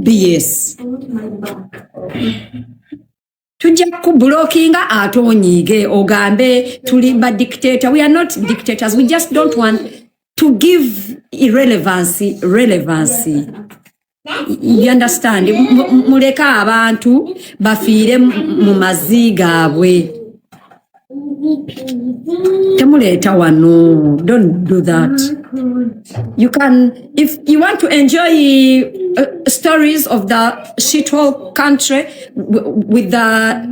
BS. Tujja kublockinga atonyiige ogambe tulimba dictator. We are not dictators. We just don't want to give relevancy. You understand? Muleka abantu bafiire mu maziga abwe. Temuleta wano. Don't do that. You can, if you want to enjoy stories of the shithole country with the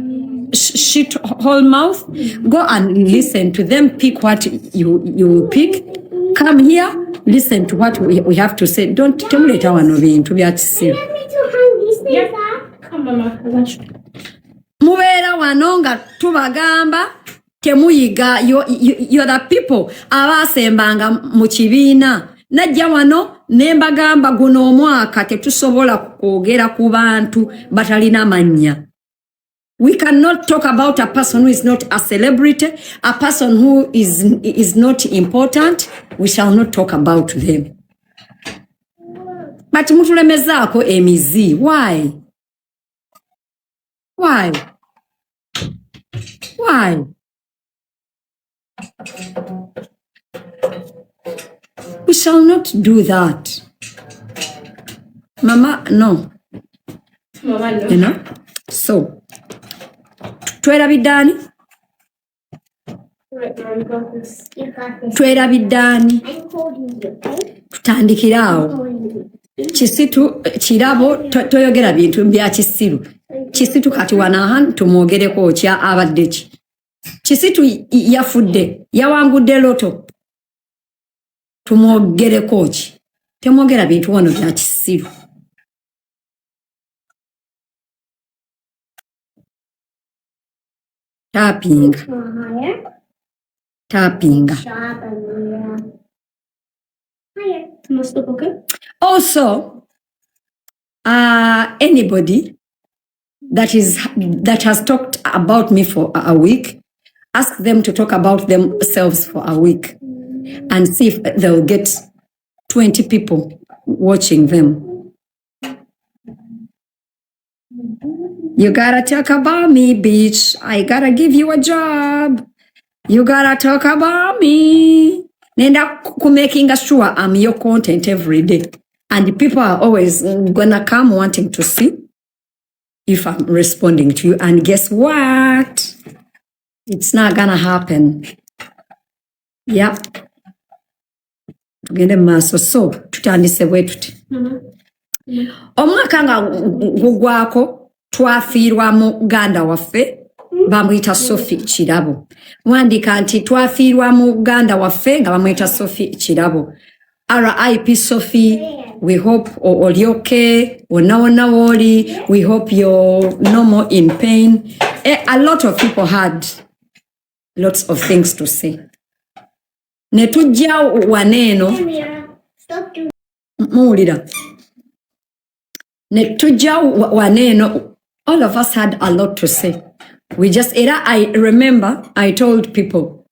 shithole mouth, go and listen to them. Pick what you pick. Come here, listen to what we have to say. Don't tell me later one of you to be at sea. Mubera wanonga tubagamba temuyiga you're the people abasembanga mu kibiina najja wano nembagamba guno omwaka tetusobola kwogera ku bantu batalina mannya. We cannot talk about a person who is not a celebrity, a person who is not important. We shall not talk about them. But mutulemezako emizi. Why? We shall not do that. Mama, no. You know? So, Twerabidani. Tutandikirawo. Kisitu kirabo toyogera bintu bya kisiru. Kisitu kati wanahan tumwogereko kya abadde ki. Kisitu yafudde yawangudde loto. Tumwogereko ki. Temwogera bintu wano bya kisiru. Tapping. Also, anybody that has talked about me for a week, ask them to talk about themselves for a week and see if they'll get 20 people watching them. You gotta talk about me, bitch. I gotta give you a job. You gotta talk about me. Nenda making sure I'm your content every day. And people are always gonna come wanting to see if I'm responding to you. And guess what? It's not gonna happen. Yeah. Tugende maso. So, tutandise wetuti. Omwaka nga gugwako twafiirwa muganda waffe bamuyita Sophie Kirabo. Mwandika nti twafiirwa muganda waffe nga bamuyita Sophie Kirabo. RIP Sophie, we hope oli okay, wona woli, we hope you're no more in pain. A lot of people had lots of things to say. Netujja waneeno muwulira. Netujja waneeno, all of us had a lot to say. I remember I told people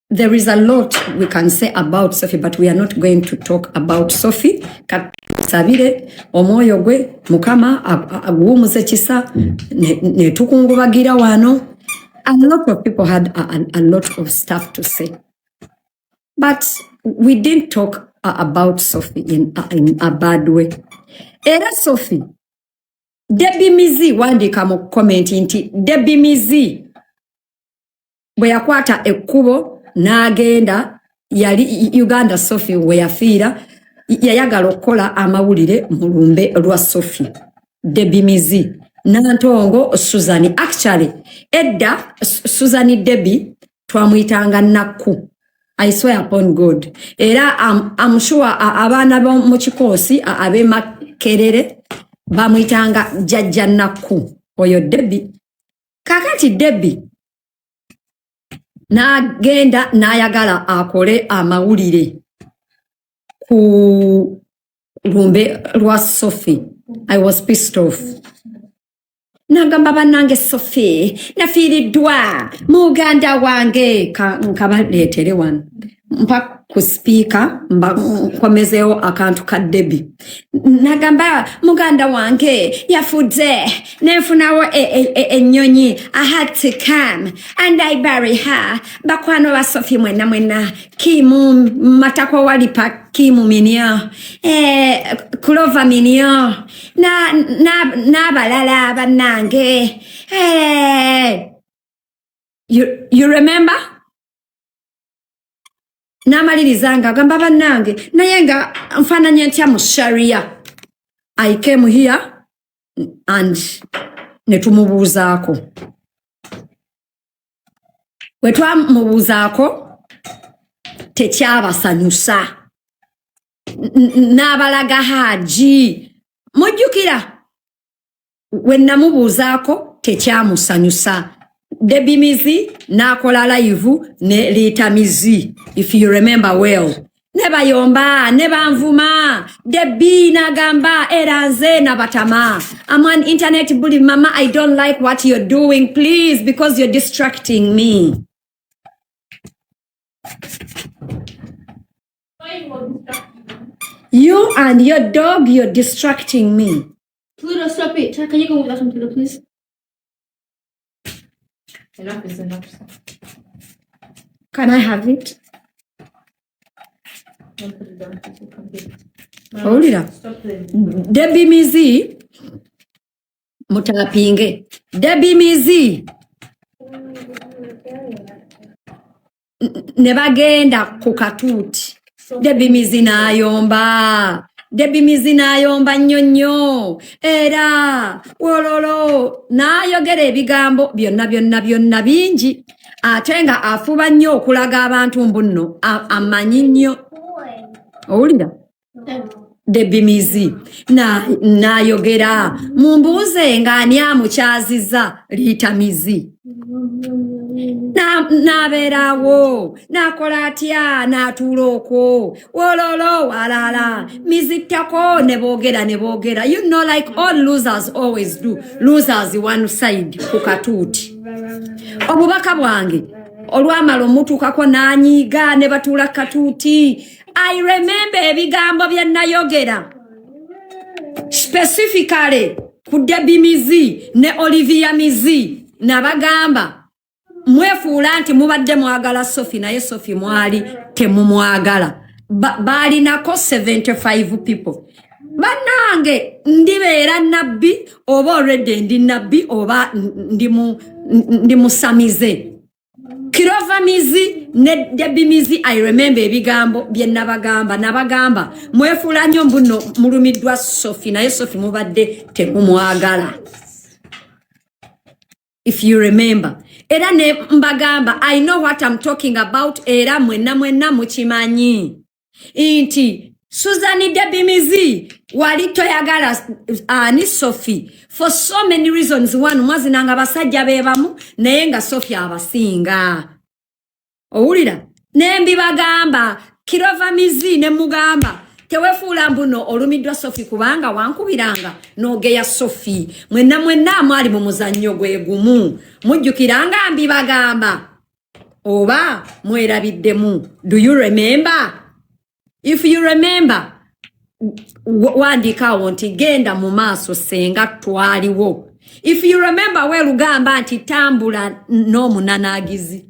there is a lot we can say about Sophie, but we are not going to talk about Sophie. Sabire omwoyo gwe mukama aguwumuze kisa ne tukungubagira wano. A lot of people had a lot of stuff to say, but we didn't talk about Sophie in a bad way. Era Sophie, Debbie Mizi wandika mu comment nti Debbie Mizi bwe yakwata ekkubo n'agenda yali Uganda Sophie we yafiira yayagala okukola amawulire mu lumbe lwa Sophie. Debbie Mizi Nantongo Suzan. Actually edda Suzan Debbie twamuyitanga Nakku. I swear upon God. Era I'm sure abaana mu kikoosi abe Makerere bamuyitanga Jajja Nakku. Oyo Debbie. Kakati Debbie n'agenda n'ayagala akole amawulire ku lumbe lwa Sophie. I was pissed off. Nagamba bannange Sophie nafiiriddwa muganda wange nkabaleetere wano. mpa ku speaker mba nkomezeo akantu ka Debbie nagamba muganda wange yafudde nefunawo ennyonyi I had to come and I bury her bakwano ba Sophie mwena kimu matako walipa kimu minio Clover minio na balala banange you remember namalilizanga gamba bannange naye nga nfananye ntya mu sharia I came here and netumubuuzaako we twamubuuzaako tekyabasanyusa n'abalaga haji mujjukira we namubuuzaako tekyamusanyusa Debbie Mizi nakola live ne Lita Mizi if you remember well neba yomba neba nvuma Debbie nagamba eranze na batama I'm on internet bully mama I don't like what you're doing please because you're distracting me you and your dog you're distracting me Pluto, stop it. Can you go with that one, Pluto, please? Enough is enough. Can I have it? Don't put it down. Hold it up. Stop playing. Debbie Mizi mutalapinge Debbie Mizi nebagenda ku katuuti Debbie Mizi n'ayomba nnyonnyo era wololo n'ayogera ebigambo byonna bingi ate nga afuba nnyo okulaga abantu mbuno amanyi nnyo owulira Debbie Mizi n'ayogera mumbuuze ng'ani amukyaziza Lita Mizi n'abeerawo n'akola atya n'atuula okwo wololo walala mizittako ne boogera you know like all losers always do losers one side ku katuuti obubaka bwange olwamala omutuukako n'anyiiga ne batuula katuuti I remember ebigambo bye nayogera specifically ku Debbie Mizi ne Olivia Mizi nabagamba mwefuula nti mubadde mwagala Sophie naye Sophie mwali temumwagala baalinako 75 people bannange ndibeera nabbi oba already ndi nabbi oba ndi musamize Clover Mizi ne Debbie Mizi I remember ebigambo bye nabagamba mwefuula nnyo mbuno mulumiddwa Sophie naye Sophie mubadde temumwagala if you remember era ne mbagamba I know what I'm talking about era mwenna mukimanyi inti Suzan Debbie Mizi wali toyagala ani Sophie for so many reasons one mwazinanga basajja bebamu naye nga Sophie abasinga owulira nembi bagamba Clover Mizi ne mugamba tewefuula mbuno olumiddwa Sophie kubanga wankubiranga nogeya Sophie mwenna mwali mu muzannyo gwe gumu mujjukiranga mbi bagamba oba mwerabiddemu do you remember if you remember wandikawo nti genda mu maaso senga twaliwo if you remember we lugamba nti tambula n'omunanaagizi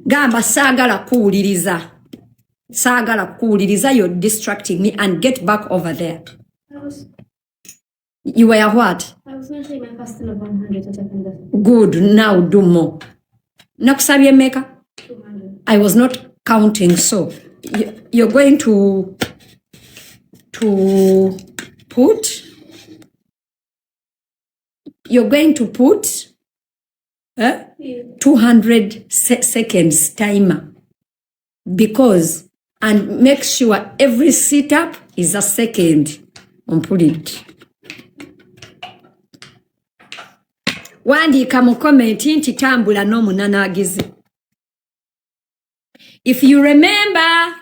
gamba saagala kuwuliriza you're distracting me and get back over there you were what I was going to say my fasting of 100 to take good now do more nakusabye meka 200 I was not counting so you're going to put 200 seconds timer because and make sure every sit up is a second on put it wandika mu comment nti tambula n'omunanaagizi if you remember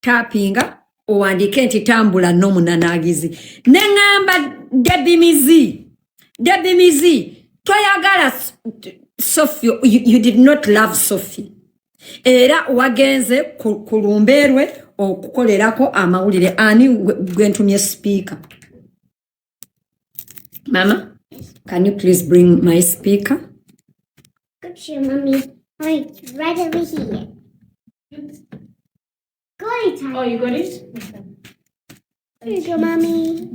tappinga owandike nti tambula n'omunanaagizi neŋŋamba Debbie Mizi toyagala Sophie, you did not love Sophie. Era wagenze kulumberwe okukolerako amawulire ani gwentumye speaker. Mama, can you please bring my speaker? Got you, Mommy. Right over here. Got it. Oh, you got it? Here you go, Mommy.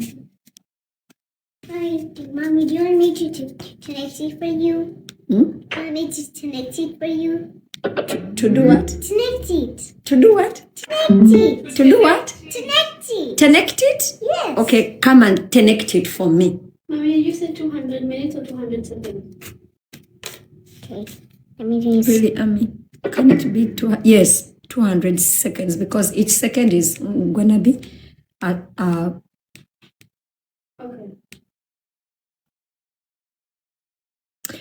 Mommy, do you want me to connect it for you? Hmm? Do you want me to connect it for you? To do what? Connect it. To do what? Connect it. To do what? Connect it. Connect it? Yes. Okay, come and connect it for me. Mommy, you said 200 minutes or 200 seconds? Okay. Let me do this. Really, can it be yes, 200 seconds because each second is gonna be Okay.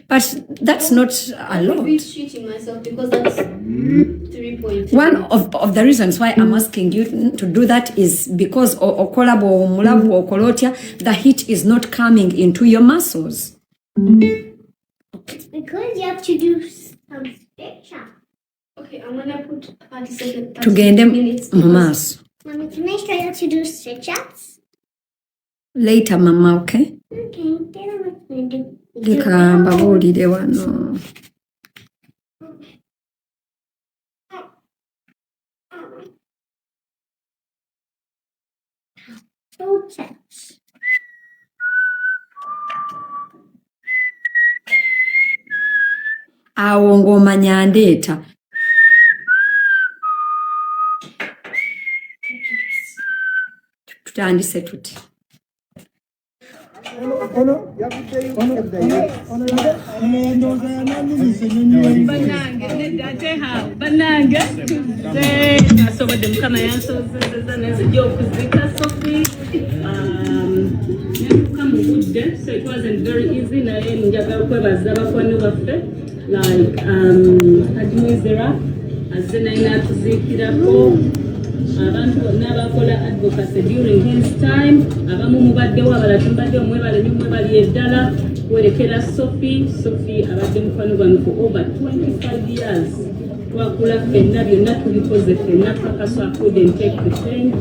but that's not a I will lot. be cheating myself because that's 3.2. One of the reasons why I'm asking you to do that is because okolabo mulabu okolotia, the heat is not coming into your muscles. Because you have to do some stretch-up. Okay, I'm gonna put 30 seconds. Tugende minutes. mu maaso. Mommy, can I try out to do stretch-ups? Later, mama, okay? Okay, then I'm going to do. Leka mbabuulire wano. Stretch. Awo ng'omanya ndeeta. Tutandise tuti. Banange asobodde mukama yansozezeza nenzijja okuzika Sophie netuka mu budde so it wasn't very easy naye njagala okwebaza bakwano baffe like admisera azze naye n'atuziikirako abantu bonna abakola advocacy during his time abamu mubaddewo abala tembadde omwebale nyumwebali eddala werekera Sophie abadde mukwano gwange for over 25 years twakula ffenna byonna tubikoze ffenna paka so I couldn't take the pain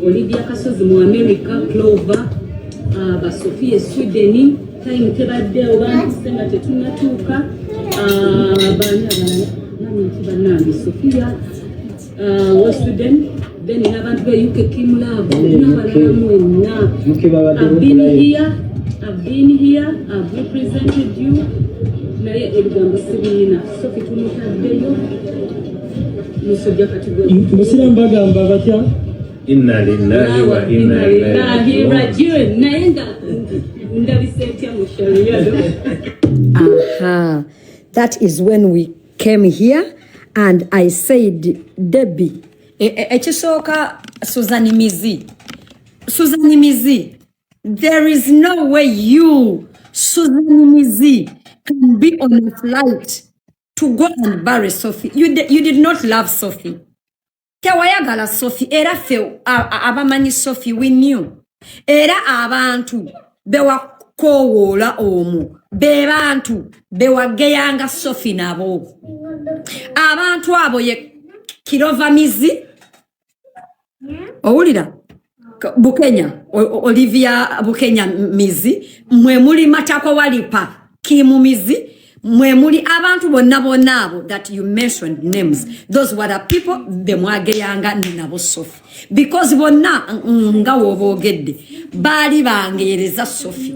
Olivia Kasozi mu America Clover ba Sophie Sweden time tebaddewo bantuse nga tetunnatuuka baani abalala nani bannange Sophia Sweden then n'abantu be UK Kim Love n'abalala mwenna I've been here, I've represented you. Naye ebigambo sibiina Sophie tumutaddeyo musujja kategori musiramu bagamba batya inna lillahi wa inna ilaihi raji'un naye nga ndabise etya mu sharia. Aha, that is when we came here and I said, Debbie, ekisooka Suzan Mizi, there is no way you, Suzan Mizi, can be on a flight to go and bury Sophie. You did not love Sophie. Tewayagala Sophie, era fe abamanyi Sophie, we knew. Era abantu bewakowoola omu, bebantu bewageyanga Sophie nabo. Abantu abo ye Kirova Mizi, owulira? Bukenya, Olivia Bukenya Mizi, mwe muli Matako Walipa, Kimu Mizi, mwe muli abantu bonna abo that you mentioned names. Those were the people bemwageyanga nabo Sophie. Because bonna nga wobogedde bali bangereza Sophie.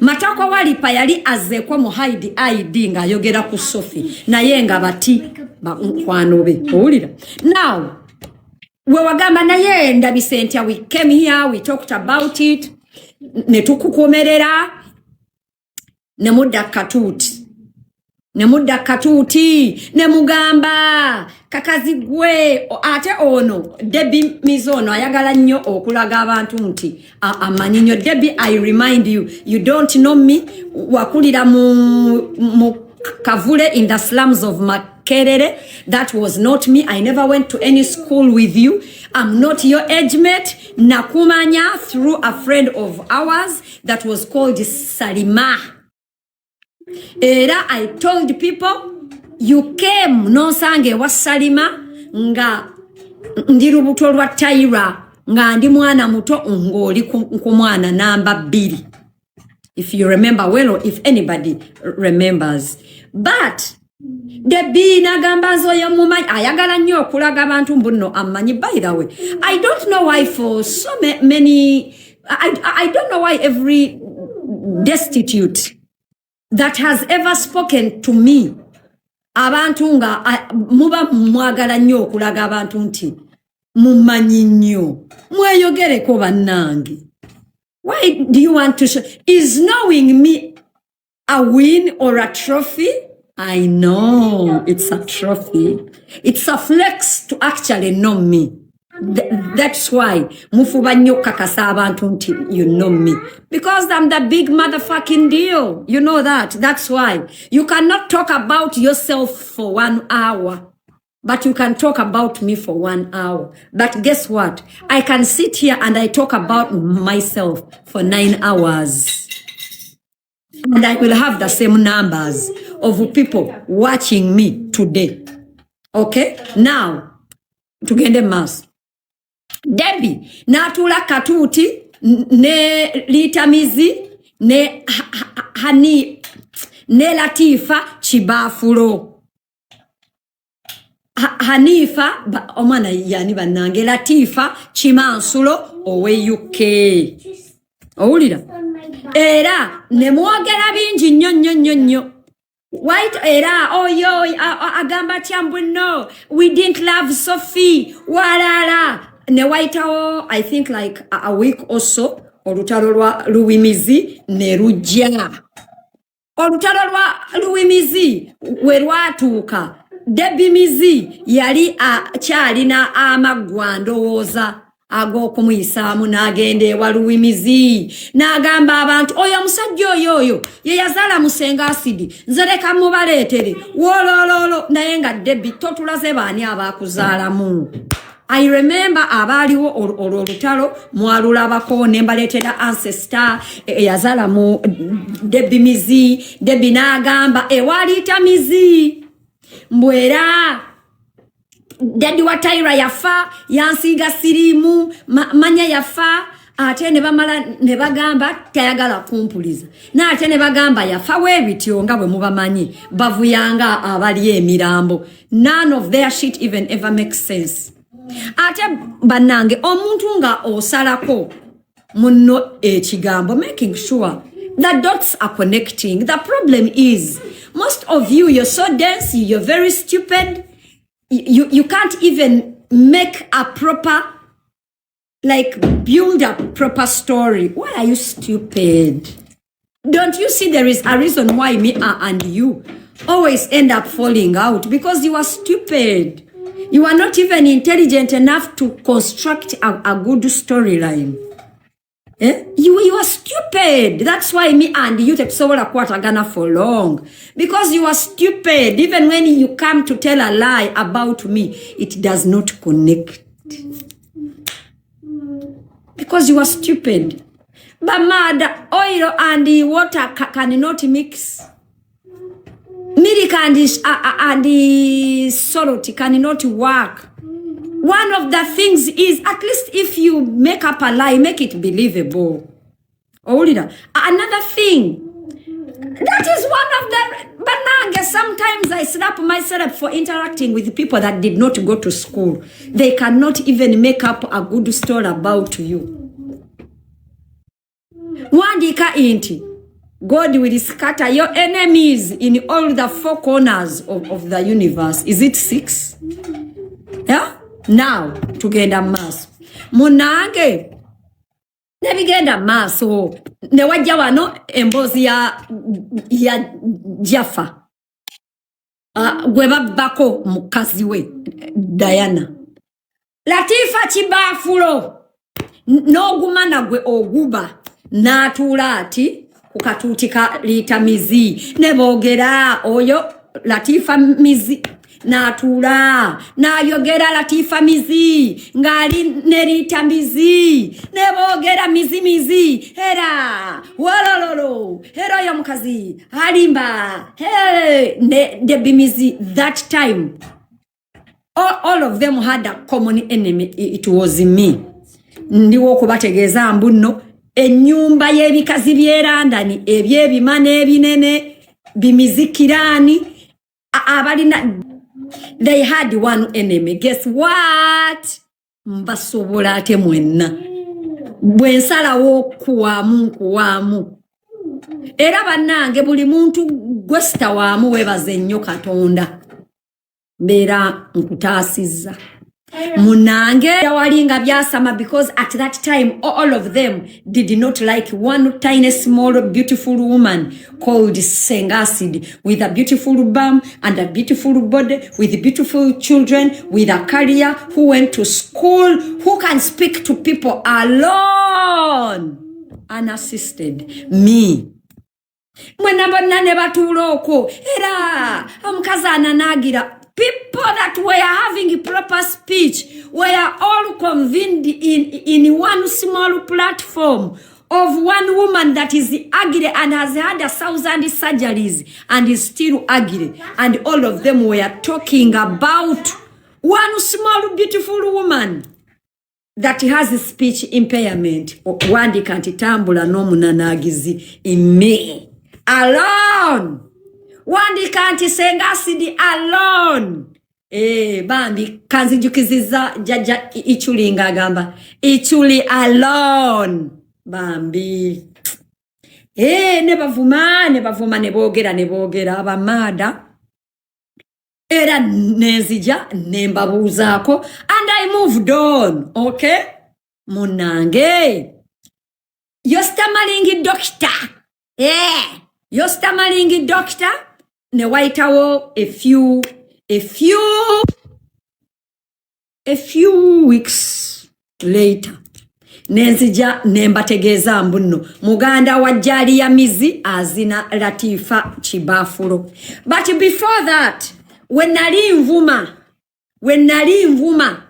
Matako Walipa yali azekwa mu hide ID nga yogera ku Sophie naye nga bati bakwanobe. Owulira? Now we wagamba naye ndabise ntya we came here, we talked about it, netukukomerera, nemudda katuuti, nemugamba kakazi gwe ate ono Debbie Mizono ayagala nnyo okulaga abantu nti amanyi nnyo. Debbie, I remind you, you don't know me, wakulira mu Kavule in the slums of Makerere. That was not me. I never went to any school with you. I'm not your age mate. Nakumanya through a friend of ours that was called Salima. Era I told people, you came nonsange wa Salima nga ndi lubuto lwa Tyra nga ndi mwana muto ngoli ku mwana namba 2. If you remember well, or if anybody remembers. But Debbie nagambazo ya mumanyi ayagala nnyo okulaga abantu mbuno amanyi. By the way, I don't know why for so many I don't know why every destitute that has ever spoken to me abantu nga muba mwagala nnyo okulaga abantu nti mumanyi nnyo mweyogereko bannange. Why do you want to show? Is knowing me a win or a trophy? I know it's a trophy. It's a flex to actually know me. That's why mufuba nnyo kakasa abantu nti you know me. Because I'm the big motherfucking deal. You know that. That's why. You cannot talk about yourself for 1 hour. But you can talk about me for 1 hour. But guess what? I can sit here and I talk about myself for 9 hours. And I will have the same numbers of people watching me today. Okay? Now, tugende mass. Debbie, natula katuti, ne litamizi, ne hani, ne Latifa chibafulo. Hanifa omwana yani banange Latifa chimansulo owe UK. Owulira? Era ne mwogera bingi nnyo. White era oyo agamba tyambwe no. We didn't love Sophie. Walala. Ne waitawo I think like a week or so olutalo lwa Luwimizi ne rujja. Olutalo lwa Luwimizi we lwatuuka. Debbie Mizi yali kyalina amagwandowooza ag'okumuyisaamu n'agenda ewa Luwimizi n'agamba abantu oyo omusajja oyo ye yazaala mu Senga Acid nze leka mubaleetere wolololo naye nga Debbie totulaze baani abaakuzaalamu. I remember abaaliwo olutalo mwalulabako ne mbaleetera ancestor yazaala mu Debbie Mizi. Debbie n'agamba ewaliita Mizi mbwera Daddy wa Tyra yafa yansiga sirimu manya yafa ate ne bamala ne bagamba tayagala kumpuliza na ate ne bagamba yafa webityo nga bwe mubamanyi bavuyanga abali emirambo. None of their shit even ever makes sense. Ate banange omuntu nga osalako munno ekigambo making sure the dots are connecting. The problem is most of you, you're so dense, you're very stupid. You can't even make a proper, like build a proper story. Why are you stupid? Don't you see there is a reason why me and you always end up falling out? Because you are stupid. You are not even intelligent enough to construct a good storyline. Eh? You are stupid. That's why me and you take so kwatagana for long. Because you are stupid. Even when you come to tell a lie about me, it does not connect. Because you are stupid. But mad oil and water cannot mix. Milk and salt cannot work. One of the things is, at least if you make up a lie, make it believable. Another thing, that is one of the bananga. Sometimes I slap myself for interacting with people that did not go to school. They cannot even make up a good story about you. Wandika inti, God will scatter your enemies in all the 4 corners of the universe. Is it 6? Yeah? Now, tugenda maso. Munange, nebigenda maso. Ne wajja wano embozi ya Jaffa. Gwe babbako mukazi we, Diana. Latifa chibafulo. N'ogumana gwe oguba. N'atuula ati kukatuutika litamizi. Ne boogera oyo Latifa mizi. N'atuula n'ayogera Latifa mizi ngali nerita mizi ne boogera mizimizi era wolololo era ya mukazi halimba debimizi. That time all of them had a common enemy. It was me. Ndiwo kubategeeza mbuno ennyumba y'ebikazi byerandani ebyebimana ebinene bimizikirani abalina. They had one enemy. Guess what? Mbasobola ate mwenna bwensalawo kuwamu era bannange buli muntu gwesta waamu webaze nnyo Katonda mbeera nkutaasizza munange yawalinga byasama because at that time all of them did not like one tiny small beautiful woman called SengaAcid with a beautiful bum and a beautiful body with beautiful children with a career who went to school who can speak to people alone unassisted. Me mwena bonna ne batuula okwo era omukazi ananagira. People that were having proper speech were all convened in one small platform of one woman that is ugly and has had 1,000 surgeries and is still ugly. And all of them were talking about one small beautiful woman that has speech impairment. Wandi kanti tambula n'omunanagizi in me. Alone. Wandi kanti SengaAcid alone. Bambi kanzijukiziza jaja ichuli ngagamba. Ichuli alone. Bambi. Nebavuma nebogera abamada. Era nezija nembabuzaako and I moved on. Okay? Munange. You're stammering doctor. You're stammering doctor. Ne waitawo a few weeks later nenzija nembategeeza mbuno muganda wa jali ya mizi azina Latifa Chibafulo. But before that when nali nvuma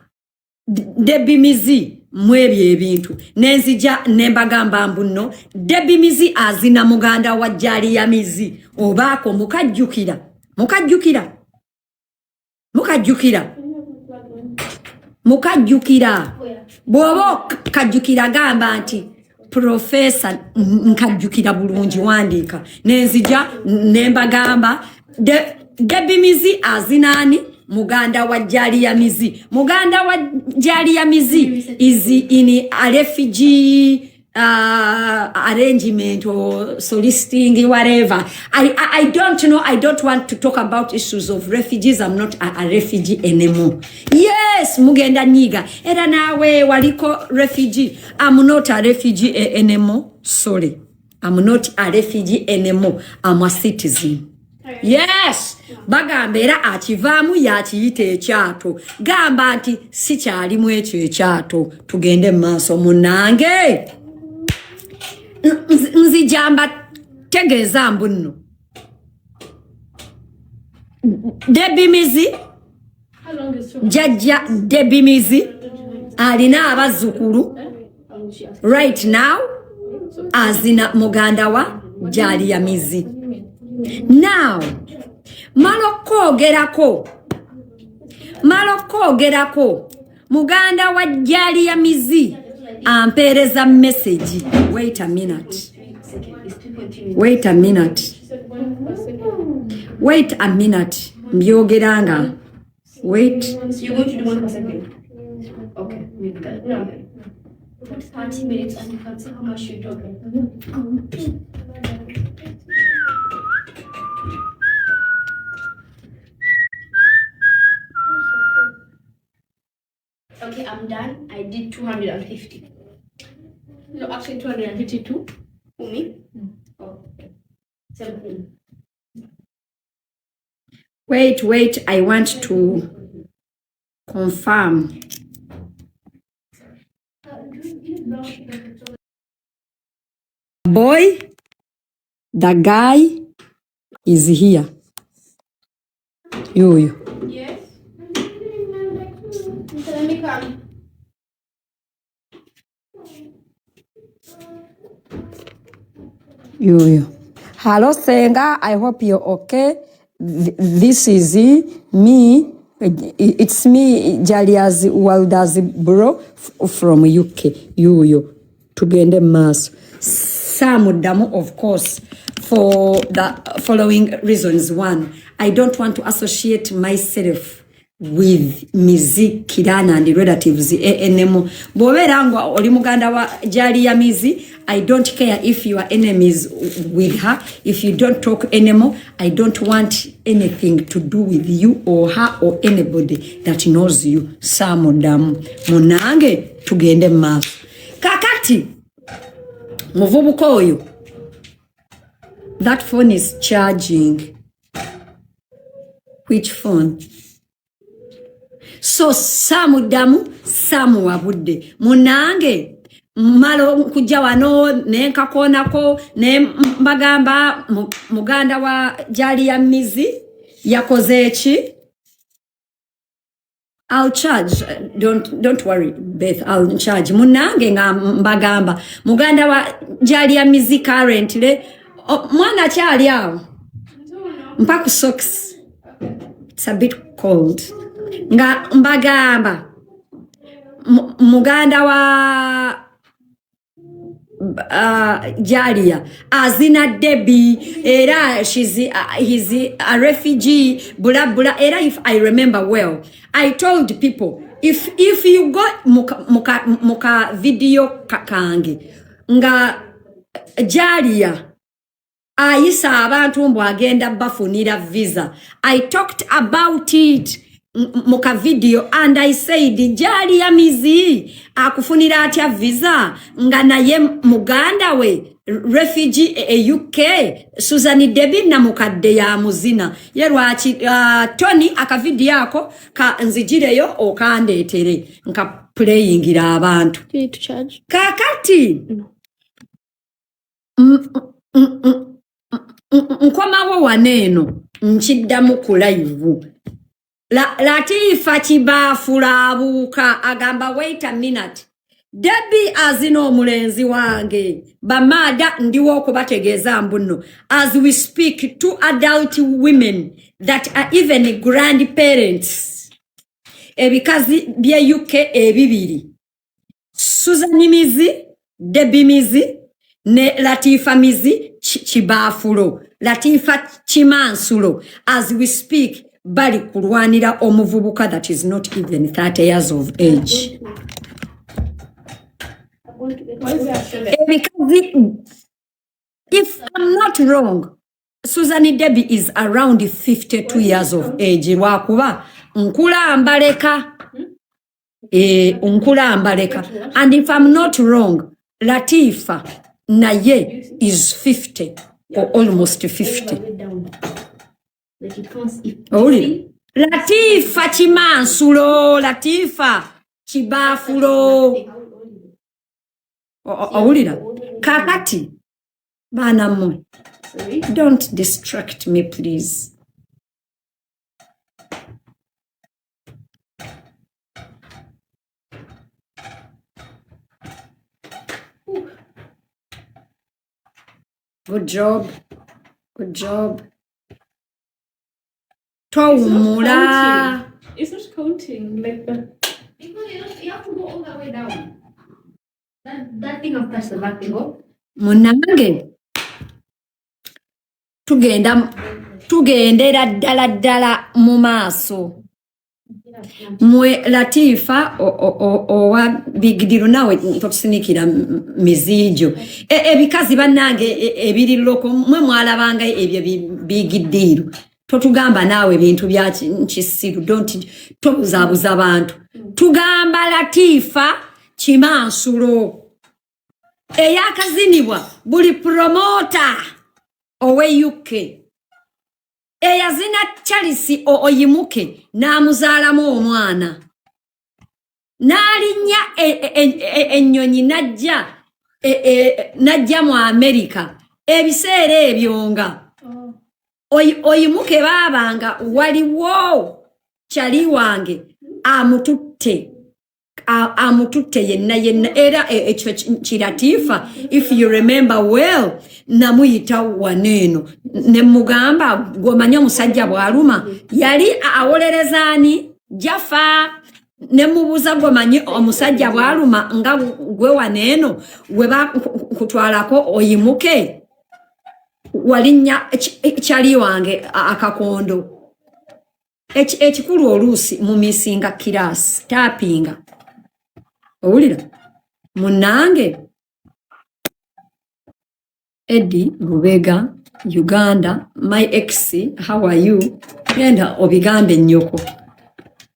debimizi mwebye ebintu nenzija nembagamba mbuno debimizi azina muganda wa jali ya mizi obaako mukajjukira bw'oba kajjukira gamba nti professor nkajjukira bulungi wandiika nenzija nembagamba debimizi azinani muganda wa jali ya mizi. Muganda wa jali ya mizi is in a refugee arrangement or soliciting, whatever. I don't know. I don't want to talk about issues of refugees. I'm not a refugee anymore. Yes, mugenda niga. Era nawe waliko refugee. I'm not a refugee anymore. Sorry. I'm not a refugee anymore. I'm a citizen. Yes, bagamba era akivaamu yakiyite ekyato. Gamba nti sikyalimu ekyo ekyato. Tugende maaso munange. Nzijamba tegeeza mbuno. Debimizi, jajja Debimizi, alina abazzukulu. Right now, azina muganda wa jali ya mizi. Now, maloko gerako, muganda wa jali ya mizi, ampereza message. Wait a minute. Mbyogeranga. Wait. You're going to do 1 per second. Okay, maybe that. No. Put 30 minutes and you can see how much you're talking. Okay, I'm done. I did 250. No, actually 252 for me. Oh, okay. 17. Wait, I want to confirm. Boy, the guy is here. You. Yes. So let me come. You. Hello, Senga. I hope you're okay. This is me. It's me, Jalia's Walda's bro from UK. You. Tugende maso. Samudamu, of course, for the following reasons. One, I don't want to associate myself with Mizi Kirana and the relatives enemo. Boberangwa oli muganda wa Jalia Mizi. I don't care if you are enemies with her. If you don't talk anymore, I don't want anything to do with you or her or anybody that knows you. Samudamu munange tugende maso. Kakati muvubuka oyo. That phone is charging. Which phone? So Samudamu wabudde munange malo kujja wano ne nkakonako ne mbagamba muganda wa Jalia Mizi yakoze eki. I'll charge. Don't worry, Beth. I'll charge. Munange nga mbagamba muganda wa Jalia Mizi currently mwana kyali awo mpaku socks. It's a bit cold. Nga mbagamba muganda wa Jalia azina Debbie era he's a refugee bula era. If I remember well, I told people if you got muka video kange nga Jalia ayisa abantu mbu agenda bafunira visa. I talked about it muka video and I said Jalia Mizi akufunira atya visa nga naye muganda we refugee UK Suzan Debbie na mukadde ya muzina yerwachi Tony akavideo ako ka nzijireyo okandeetere nka playingira abantu. You need to charge. Kakati nkomawo waneno nchiddamu ku live Latifa chibafula abuka agamba wait a minute. Debbie azino omulenzi wange bamada ndiwo okubategeeza mbuno. As we speak, 2 adult women that are even grandparents ebikazi bya UK ebibiri, Suzan Mizi, Debbie Mizi ne Latifa Mizi chibafulo, Latifa chimansulo. As we speak, bali kulwanira omuvubuka that is not even 30 years of age. Because if I'm not wrong, Suzan Debbie is around 52 years of age. Wakuba nkula ambaleka. Nkula ambaleka. And if I'm not wrong, Latifa naye is 50 or almost 50. Latifa chimansulo, Latifa chibafulo. Awulira kakati bana mwe. Don't distract me, please. Good job. Tomura. It's not counting like that. Because you have to go all the way down. That thing of press the back thing up. Munange. Tugendera dala mu maaso. Mwe Latifa owa bigidiru nawe tokusinikira mizijo. Ebikazi bannange ebiri loko mwe mwalabanga ebyo bigidiru. Totugamba nawe bintu bya nkisiru, don't tobuzabuza abantu. Tugamba Latifa chimansulo eyakazinibwa buli promoter owe UK eyazina Charisi oyimuke namuzaalamu omwana nalinya ennyonyi najja mu America ebiseera ebyo nga oyimuke babanga waliwo chali wange amututte amututte yenna era ekyo kiratiifa. If you remember well, namuyita waneeno ne mugamba gwomanyi omusajja bw'aluma yali awolerezaani jafa. Ne mubuuza gwomanyi omusajja bw'aluma nga gwe waneeno we bakutwalako oyimuke walinnya kyali wange akakondo. Ekikulu oluusi mu misinga kirasi taapinga. Owulira munnange Eddie Lubega, Uganda, my ex, how are you? Genda obigambe nnyoko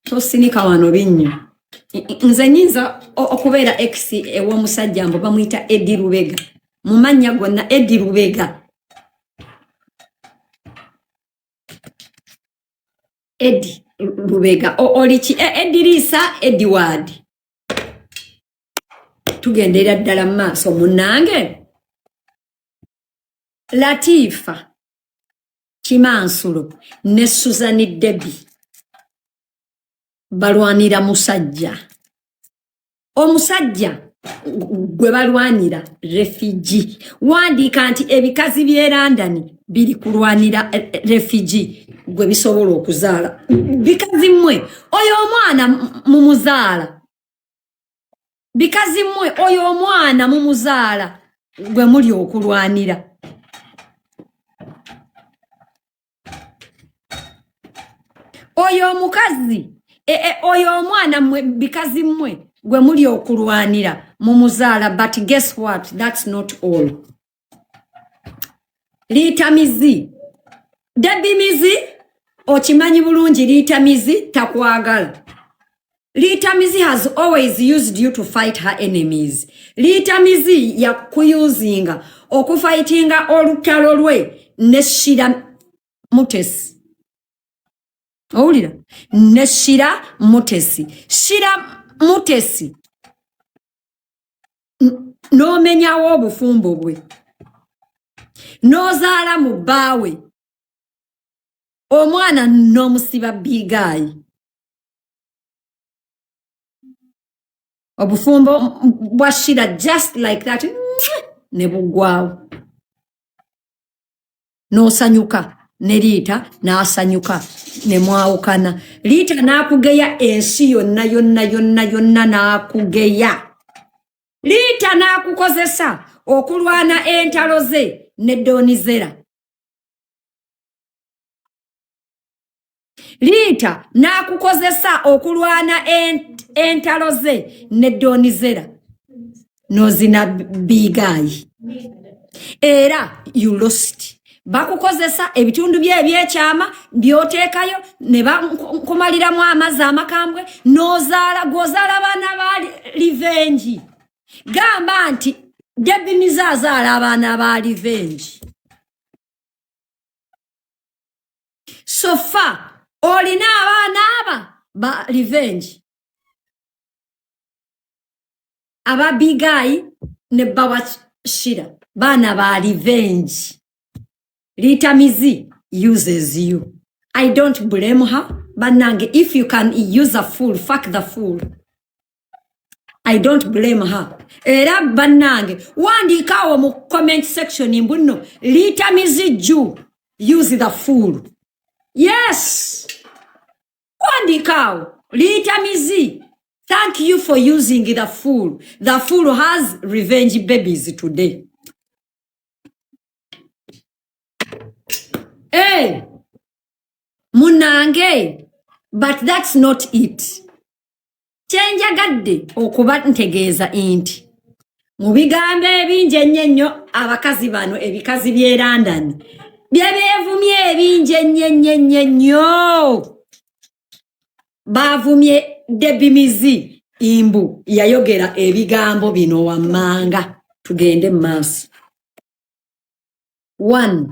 tosinika wano binnyo. Nze nyinza okubeera ex ew'omusajja mbu bamuyita Eddie Lubega mu mannya gonna Eddie Lubega. Eddie Lubega olichi Edirisa Edward tugendera ddala maaso munnange. Latifa Kimansulo ne Suzan Debbie balwanira musajja. Omusajja gwe balwanira refugee. Wandiika nti ebikazi by'e London biri kulwanira refugee gwe bisobola okuzaala. Bikazi mmwe oyo omwana mumuzaala. Bikazi mmwe oyo omwana mumuzaala gwe muli okulwanira. Oyo omukazi oyo omwana mmwe bikazi mmwe gwe muli okulwanira mumuzaala. But guess what? That's not all. Liitamizi Debbie Mizi okimanyi bulungi. Liitamizi takwagala. Liitamizi has always used you to fight her enemies. Liitamizi yakuyuzinga okufightinga olutalo lwe ne Shira Mutesi. Owulira? Ne Shira Mutesi. Shira Mutesi n'omenyawo obufumbo bwe n'ozaala mu bbaawe omwana n'omusiba bigaayi. Obufumbo bwa Shira just like that ne bugwawo n'osanyuka ne Liita n'asanyuka ne mwawukana. Liita n'akugeya ensi yonna yonna yonna yonna n'akugeya. Liita n'akukozesa okulwana entalo ze ne Donizera. Liita n'akukozesa okulwana entalo ze ne Donizera n'ozina bigaayi. Era you lost. Bakukozesa ebitundu bye ebyekyama byoteekayo ne bakumaliramu amazzi amakambwe n'ozaala gwozaala abaana ba revenge. Gamba nti Debbie Mizi azaala abaana ba revenge. Sofa olina abaana aba ba revenge. Aba bigaayi ne bawa Shira baana ba revenge. Liitamizi uses you. I don't blame her. Banange, if you can use a fool, fuck the fool. I don't blame her. Era banange, wandikawo mu comment section imbuno. Liitamizi Jew, use the fool. Yes. Wandikawo. Liitamizi, thank you for using the fool. The fool has revenge babies today. Hey, munange, but that's not it. Kyenjagadde okuba ntegeeza inti mu bigambo ebingi ennyo abakazi bano ebikazi by'e London byebeevumye ebingi ennyo baavumye Debbie Mizi imbu yayogera ebigambo bino wammanga. Tugende mu maaso. 1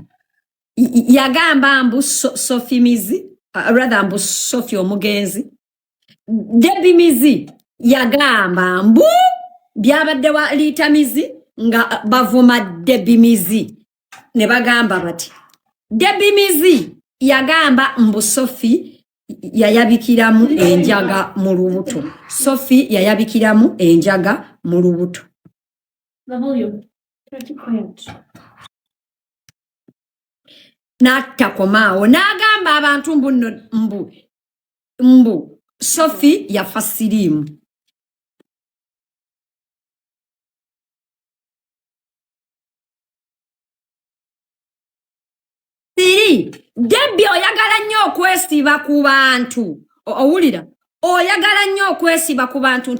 yagamba mbu Sophie Mizi rather mbu Sophie omugenzi. Debbie Mizi yagamba mbu byabadde wa Liitamizi nga bavuma Debbie Mizi ne bagamba bati Debbie Mizi yagamba mbu Sophie yayabikiramu enjaga mu lubuto. Sophie yayabikiramu enjaga mu lubuto. The volume. Try to quiet. N'atakomaawo n'agamba abantu mbu Sophie yafa siriimu. Debbie oyagala nnyo okwesiba ku bantu. Owulira? Oyagala nnyo okwesiba ku bantu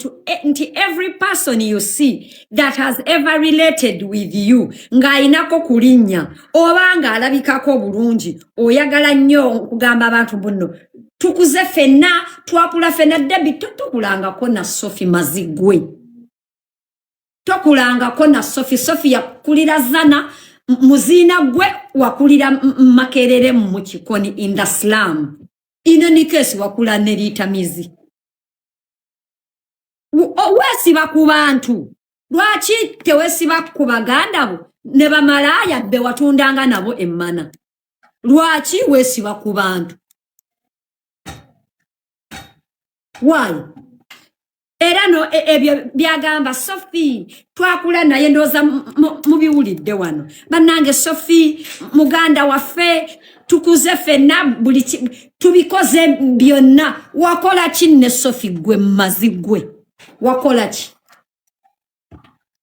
nti every person you see that has ever related with you ng'ayinako kulinnya oba ng'alabikako bulungi oyagala nnyo okugamba abantu bunno tukuze ffenna twakula ffenna. Debbie tokulangako na Sophie mazigwe. Tokulangako na Sophie. Sophie yakulira Zana muzina gwe wakulira Makerere mu kikoni in the slum. In any case wakula neritamizi. Wesiba ku bantu. Lwaki tewesiba ku baganda bo ne bamalaya be watundanga nabo emmana. Lwaki wesiba ku bantu? Why? Era no ebyo byagamba Sophie twakula naye ndoza mubiwulidde wano. Bannange Sophie muganda waffe tukuze ffenna buli tubikoze byonna. Wakola ki ne Sophie gwe mazigwe? Wakola ki?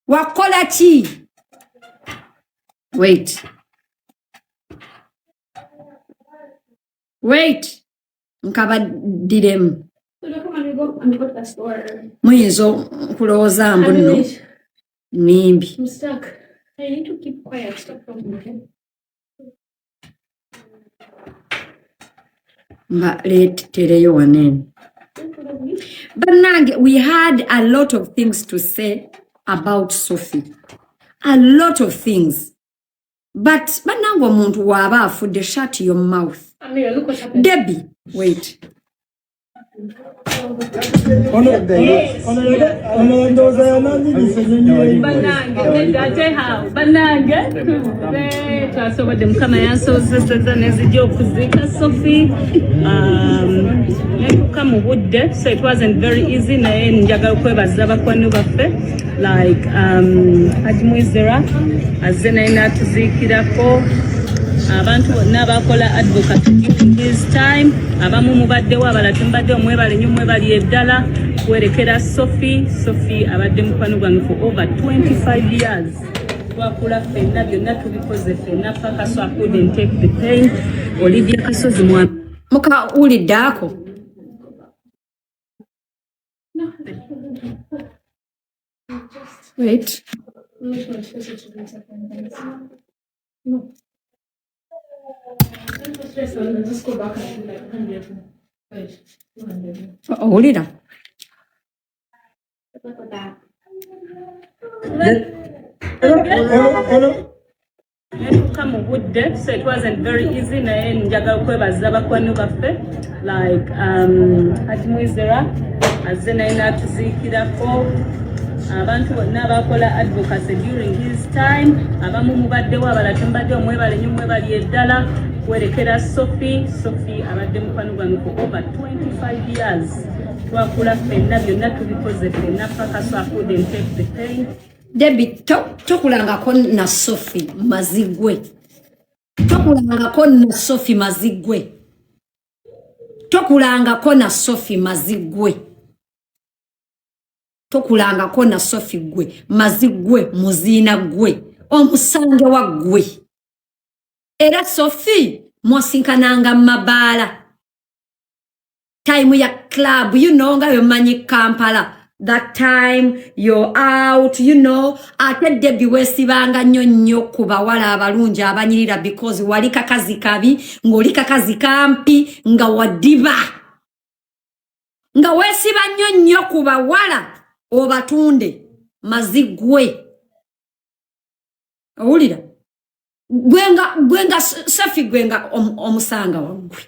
Wakola ki? Wait. Nkabaddiremu. So come on, we go and go to the store. Muyinza okulowooza mbu nno nimbi. I'm stuck. I need to keep quiet. Stop talking, okay? Mba leetereyo waneeno. Bannange, we had a lot of things to say about Sophie. A lot of things. But bannange omuntu waaba afudde, shut your mouth. Amira, look what happened. Debbie, wait. Twasobodde mukama yansobozesezza nezijja okuziika Sophie netuuka mu budde, so it wasn't very easy, naye njagala okwebaza bakwano baffe like Admwizera azze naye n'atuziikirako abantu bonna bakola advocacy during this time. Abamu mubaddewo abala tembadde omwebale nnyo mwebali eddala kwerekera Sophie abadde mukwano gwange for over 25 years. Twakula ffenna byonna tubikoze ffenna paka so I couldn't take the pain. Olivia Kasozi Mukawulidde ako? Wait. No. Just go back and do like 100. Wait, 200. Owulira? Look at that. Netuuka mu budde, so it wasn't very easy, naye njagala okwebaza bakwano baffe like Admwizera azze naye n'atuziikirako abantu bonna bakola advocacy during his time. Abamu mubaddewo abala tembadde omwebale nnyo mwebali eddala kwerekera Sophie abadde mukwano gwange for over 25 years. Twakula ffenna byonna tubikoze ffenna paka so I couldn't take the pain. Debbie, tokulangako na Sophie mazigwe. Tokulangako na Sophie mazigwe. Tokulangako na Sophie mazigwe. Tokulangako na Sophie gwe mazigwe muzina gwe omusange wa gwe. Era Sophie mwasinkananga mabaala time ya club, you know, nga yomanyi Kampala. That time you're out, you know, ate Debbie wesibanga nnyo ku bawala abalungi abanyirira because wali kakazi kabi, ng'oli kakazi kampi, nga wadiba. Nga wesiba nnyo ku bawala obatunde mazigwe. Owulira? Gwenga Sophie gwenga omusanga wagwe.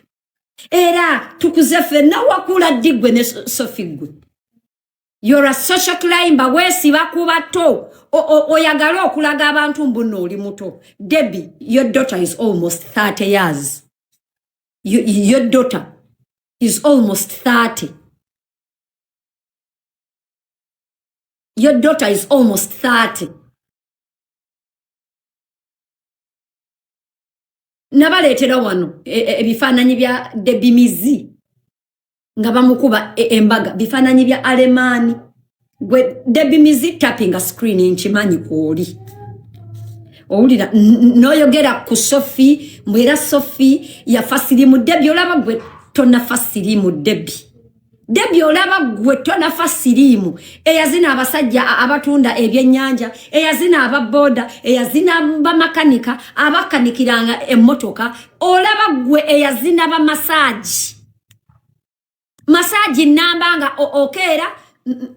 Era tukuze ffenna wakula digwe ne Sophie gwe. You're a social climber, wesiba ku bato. Oyagala okulaga abantu mbuno oli muto. Debbie, your daughter is almost 30 years. Your daughter is almost 30. Your daughter is almost 30. Nabaleetera wano ebifaananyi bya Debimizi nga bamukuba embaga, bifaananyi bya Alemaani. Gwe Debimizi tapping a screen nkimanyi kwoli. Owulira n'oyogera ku Sophie, mbwera Sophie yafa siriimu. Debbie olaba gwe tonafa siriimu. Debbie olaba gwe tonafa siriimu. Eyazina abasajja abatunda ebyennyanja, eyazina ababoda, eyazina bamakanika abakanikiranga emmotoka. Olaba gwe eyazina bamasaaji. Masaaji nambanga okeera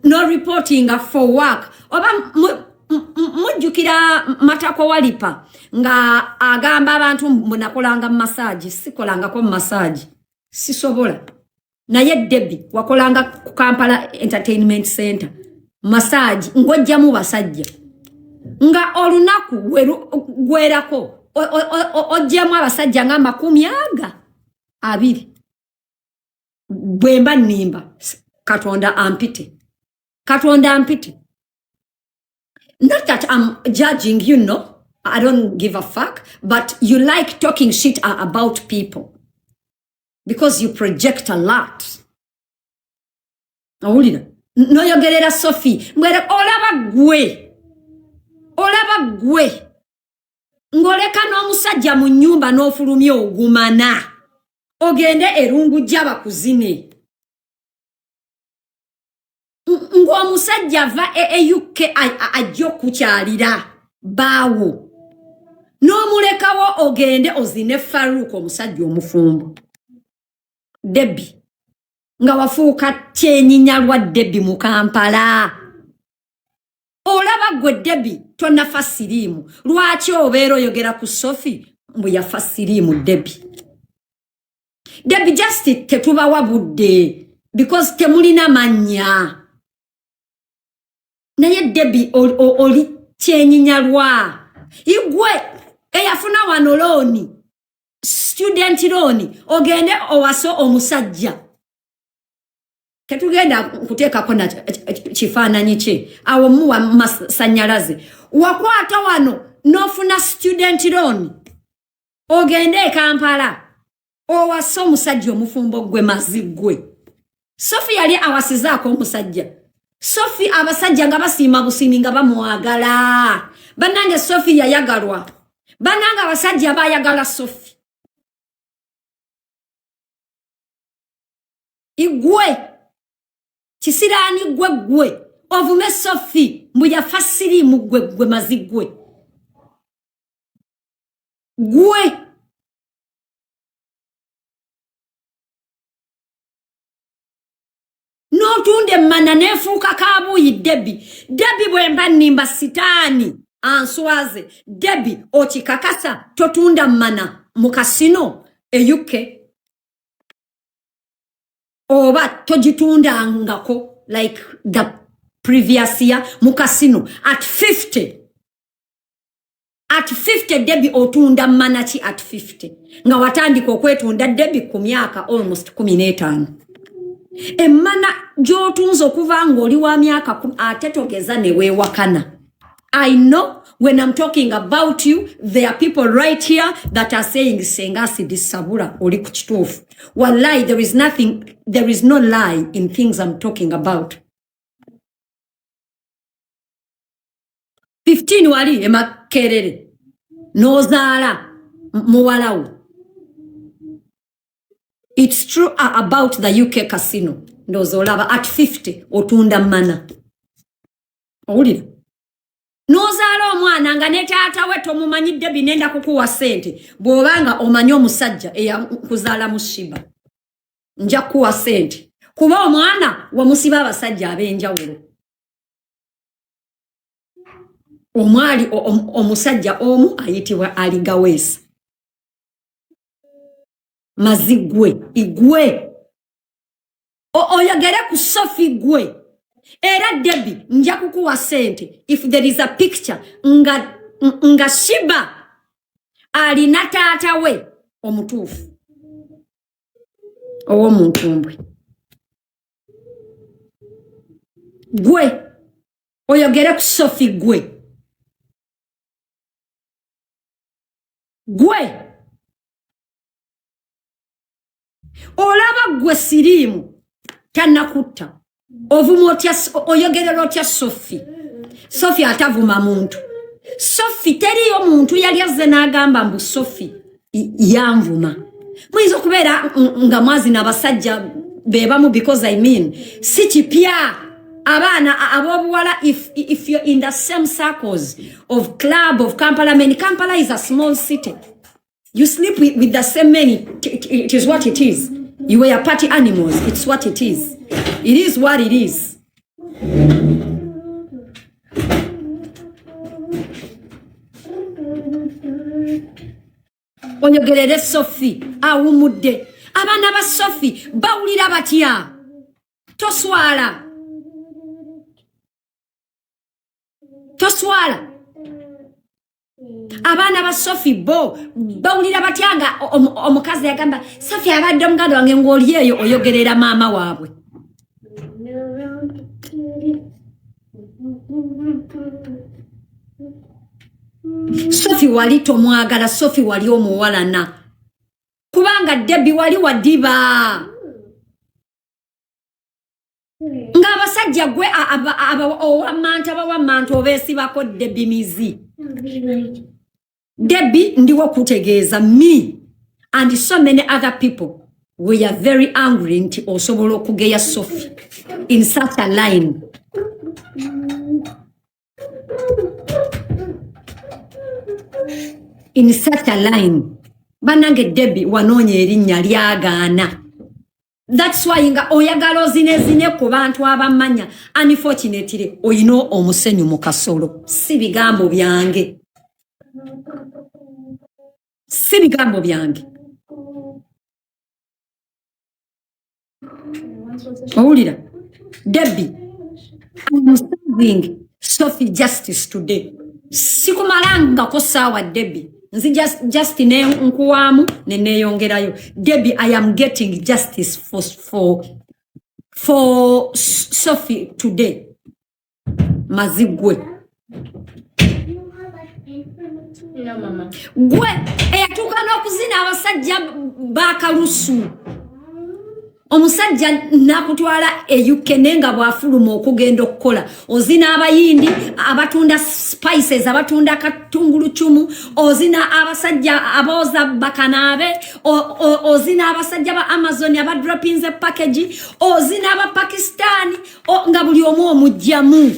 no reporting for work. Oba mujjukira Matako Walipa nga agamba abantu munakolanga masaaji. Sikolangako masaaji, sisobola. Naye Debbie wakolanga ku Kampala Entertainment Center masaaji ng'ojjamu basajja nga olunaku gwerako ojjamu abasajja nga 20. Bwemba nnimba Katonda ampite. Not that I'm judging you, no. I don't give a fuck. But you like talking shit about people. Because you project a lot. Awulira. Noyogerera Sophie. Mwere olaba gwe. Ngoleka n'omusajja mu nnyumba n'ofulumya ogumana. Ogende erungu jaba kuzine. Ng'omusajja va UK ajja okukyalira baawo. N'omulekawo ogende ozine Farouk omusajja omufumbo. Debbie nga wafuuka kyenyinya lwa Debbie mu Kampala. Olaba gwe Debbie tonafa siriimu. Lwaki obeera oyogera ku Sophie mbu yafa siriimu Debbie? Debbie just tetubawa budde because temulina mannya. Naye Debbie oli kyenyinya lwa. Igwe eyafuna wano looni. Student loan ogende owaso omusajja. Ketugenda kuteekako na kifaananyi kye awo muwa masanyalaze. Wakwata wano n'ofuna student loan ogende e Kampala owaso omusajja omufumbo gwe mazigwe. Sophie yali awasizaako omusajja. Sophie abasajja nga basiima busiimi nga bamwagala. Bannange Sophie yayagalwa. Bannange abasajja baayagala Sophie. Igwe kisiraani gwe ovume Sophie mbu yafa siriimu gwe mazigwe. Gwe n'otunde mana neefuuka kaabuuyi Debbie bwemba nnimba sitaani answaze. Debbie okikakasa totunda mana mu kasino e UK oba togitundangako like the previous year mu casino at 50. At 50 Debbie otunda manachi at 50. Nga watandika okwetunda Debbie ku myaka almost 15. Emana gy'otunza okuva ng'oli wa myaka ate togeza ne weewakana. I know when I'm talking about you, there are people right here that are saying SengaAcid sabula oli ku kituufu. Wallahi, there is no lie in things I'm talking about. 15 wali emakerere nozaala muwalawo. It's true about the UK casino. Ndozolaba at 50 otunda mana. Owulira? Nozaala omwana nga ne taata we tomumanyidde binenda kukuwa sente. Bw'obanga omanyi omusajja eyakuzaala mu Shiba. Nja kuwa sente. Kuba omwana wamusiba abasajja ab'enjawulo. Omwali omusajja omu ayitibwa Aligawesa. Mazigwe, igwe. Oyogere ku Sophie gwe. Era Debbie nja kukuwa sente if there is a picture nga Shiba alina taata we omutuufu. ow'omuntumbwe gwe oyogere ku Sophie gwe olaba gwe siriimu tannakutta ovuma otya oyogerera otya Sophie atavuma muntu Sophie teriyo muntu yali azze n'agamba mbu Sophie yanvuma muyinza okubeera nga mwazina abasajja bebamu because I mean si kipya abaana abobuwala if you're in the same circles of club of Kampala. I mean, Kampala is a small city. You sleep with the same men. It is what it is. You were party animals. It's what it is. It is what it is. Onyogerere Sophie awumudde abaana ba Sophie bawulira batya toswala abaana ba Sophie bawulira batya nga omukazi yagamba Sophie abadde omuganda wange ng'oli eyo oyogerera maama waabwe Sophie wali tomwagala Sophie wali omuwalana kubanga Debbie wali wadiba nga abasajja gwe owamanta obeesibako Debbie mizi Debbie ndiwo kutegeeza me and so many other people we are very angry nti osobola okugeya Sophie in such a line banange Debbie wanoonye erinnya lyagaana that's why nga oyagala ozinezine ku bantu abamanya unfortunately oyina omusenyu mu kasolo si bigambo byange owulira Debbie I'm serving Sophie justice today sikumalangako saawa Debbie nzi just nkuwamu neneeyongerayo Debbie I am getting justice for Sophie today mazigwe gwe eyatuuka n'okuzina abasajja bakalusu omusajja nakutwala eyukene nga bwafuluma okugenda okukola ozina abayindi abatunda spices abatunda katungulu chumu ozina abasajja aboza bakanaabe ozina abasajja ba Amazon abadropinze package ozina aba Pakistani nga buli omu omujjamu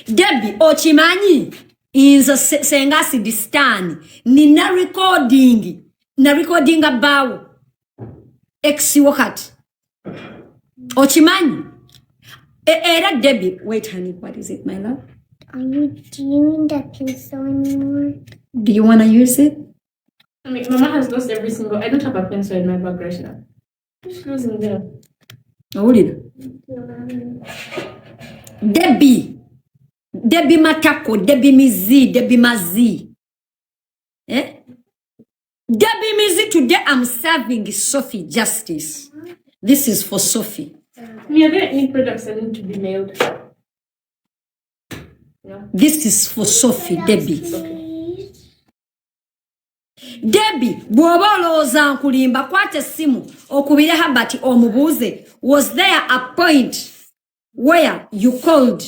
Debbie ochimanyi inzo SengaAcid stand nina recording abawo exi wakati ochimanyi era Debbie wait honey what is it my love Are you doing that pencil anymore? do you want to use it I mean Mama has lost every single I don't have a pencil in my bag right now just losing them Debbie matako Debbie mizi Debbie mazi Debbie mizi today I'm serving Sophie justice this is for Sophie are there any products that need to be mailed no this is for Sophie Debbie Debbie bw'oba olowooza nkulimba kwata essimu okubire Habati omubuuze was there a point where you called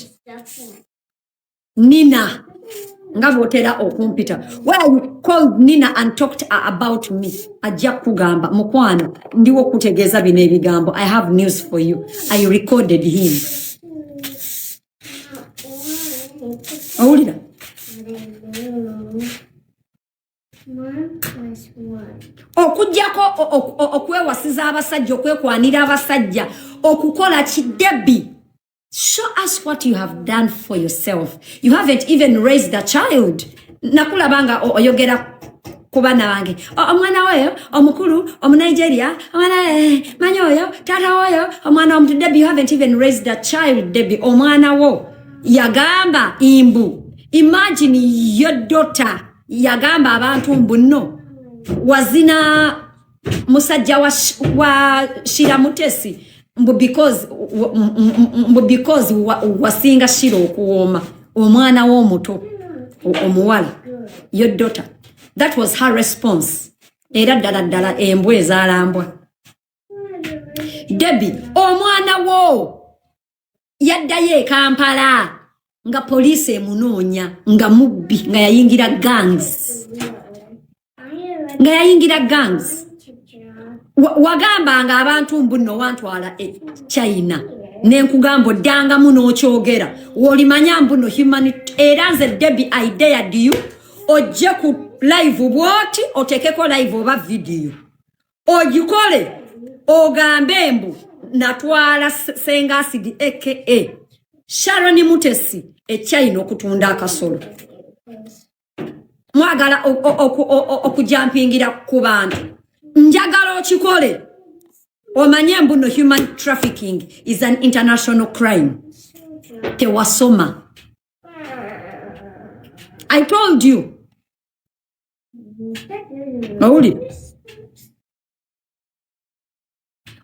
Nina nga bwotera okumpita where you called Nina and talked about me ajja kugamba mukwano ndiwo kutegeeza bino ebigambo I have news for you I recorded him owulira okujjako okwewasiza abasajja okwekwanira abasajja okukola ki Debbie show us what you have done for yourself you haven't even raised a child nakulabanga oyogera ku baana bange omwana weyo omukulu omunigeria omwana manyi oyo tata oyo omwana omuntu Debbie you haven't even raised a child Debbie omwana wo yagamba imbu imagine your daughter yagamba abantu mbu no wazina musajja wa Shira Mutesi because wasinga Shira okuwoma omwana w'omuto omuwala your daughter. That was her response. Era ddala embwa ezaalambwa. Debbie omwana wo yaddayo e Kampala nga poliisi emunoonya nga mubbi nga yayingira gangs. Wagambanga abantu mbuno wantwala e China nenkugamba oddangamu n'okyogera wolimanya mbuno humanity era nze Debbie I dared you ojje ku live bwoti otekeko live oba video ogikole ogambe mbu natwala Senga Acid aka Sharon Mutesi e China okutunda akasolo. Mwagala okujampingira ku bantu njagala okikole omanye mbuno human trafficking is an international crime. Tewasoma. I told you. Mauli.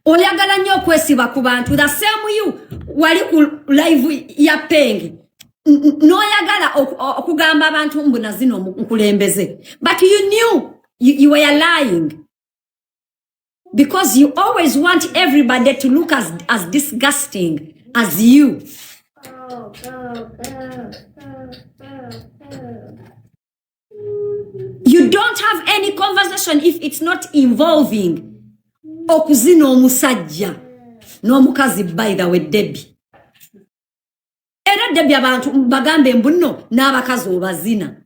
Oyagala nnyo okwesiba ku bantu. The same you wali ku live ya Pengi. Noyagala okugamba abantu mbuna zino mukulembeze. But you knew you were lying. Because you always want everybody to look as disgusting as you. You don't have any conversation if it's not involving okuzina omusajja n'omukazi by the way Debbie. Era Debbie abantu bagambe mbuno n'abakazi obazina.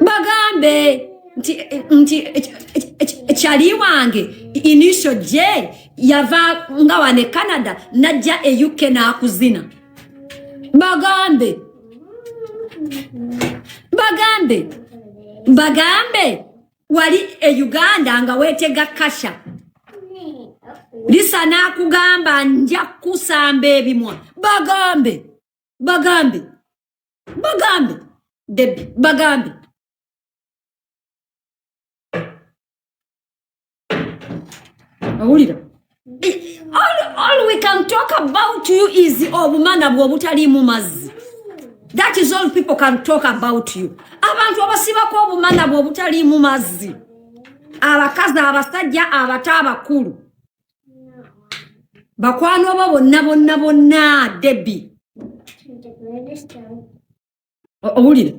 Bagambe nti chali wange inisho je yava nga wane Canada najja e UK na akuzina. Bagambe wali e Uganda nga wetega kasha. Lisa na kugamba nja kusamba ebimwa. Bagambe. Debbie, bagambe. All we can talk about you is obumana bwobutali mu mazzi. That is all people can talk about you. Abantu abasiba ko obumana bwobutali mu mazzi. Abakazi abasajja abato abakulu. Bakwano bonna Debbie. Owulira?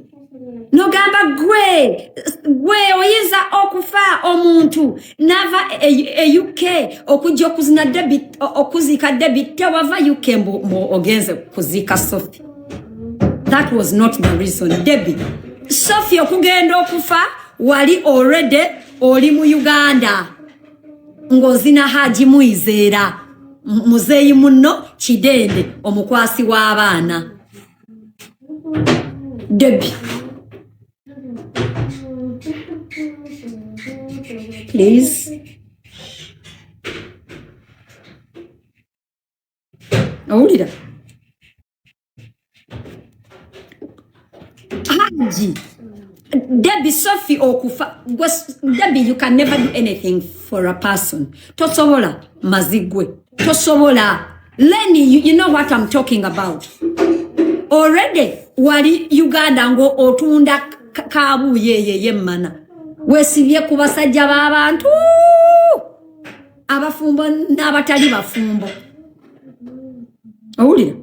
Nogamba gwe oyinza okufa omuntu nava e UK okujja okuzina Debbie okuzika Debbie tewava UK mbo ogenze kuzika Sophie. That was not the reason. Debbie Sophie okugenda okufa wali already oli mu Uganda ngozina Haji Muizera muzeyi muno Kidende omukwasi w'abaana. Debbie, please. Owulira? Haji. Debbie Sophie okufa. Debbie, you can never do anything for a person. Tosobola mazigwe. Tosobola. Lenny, you know what I'm talking about. Already wali Uganda ngo otunda kabu ye mana. Wesibye kubasajja b'abantu. Abafumbo n'abatali bafumbo. Owulira?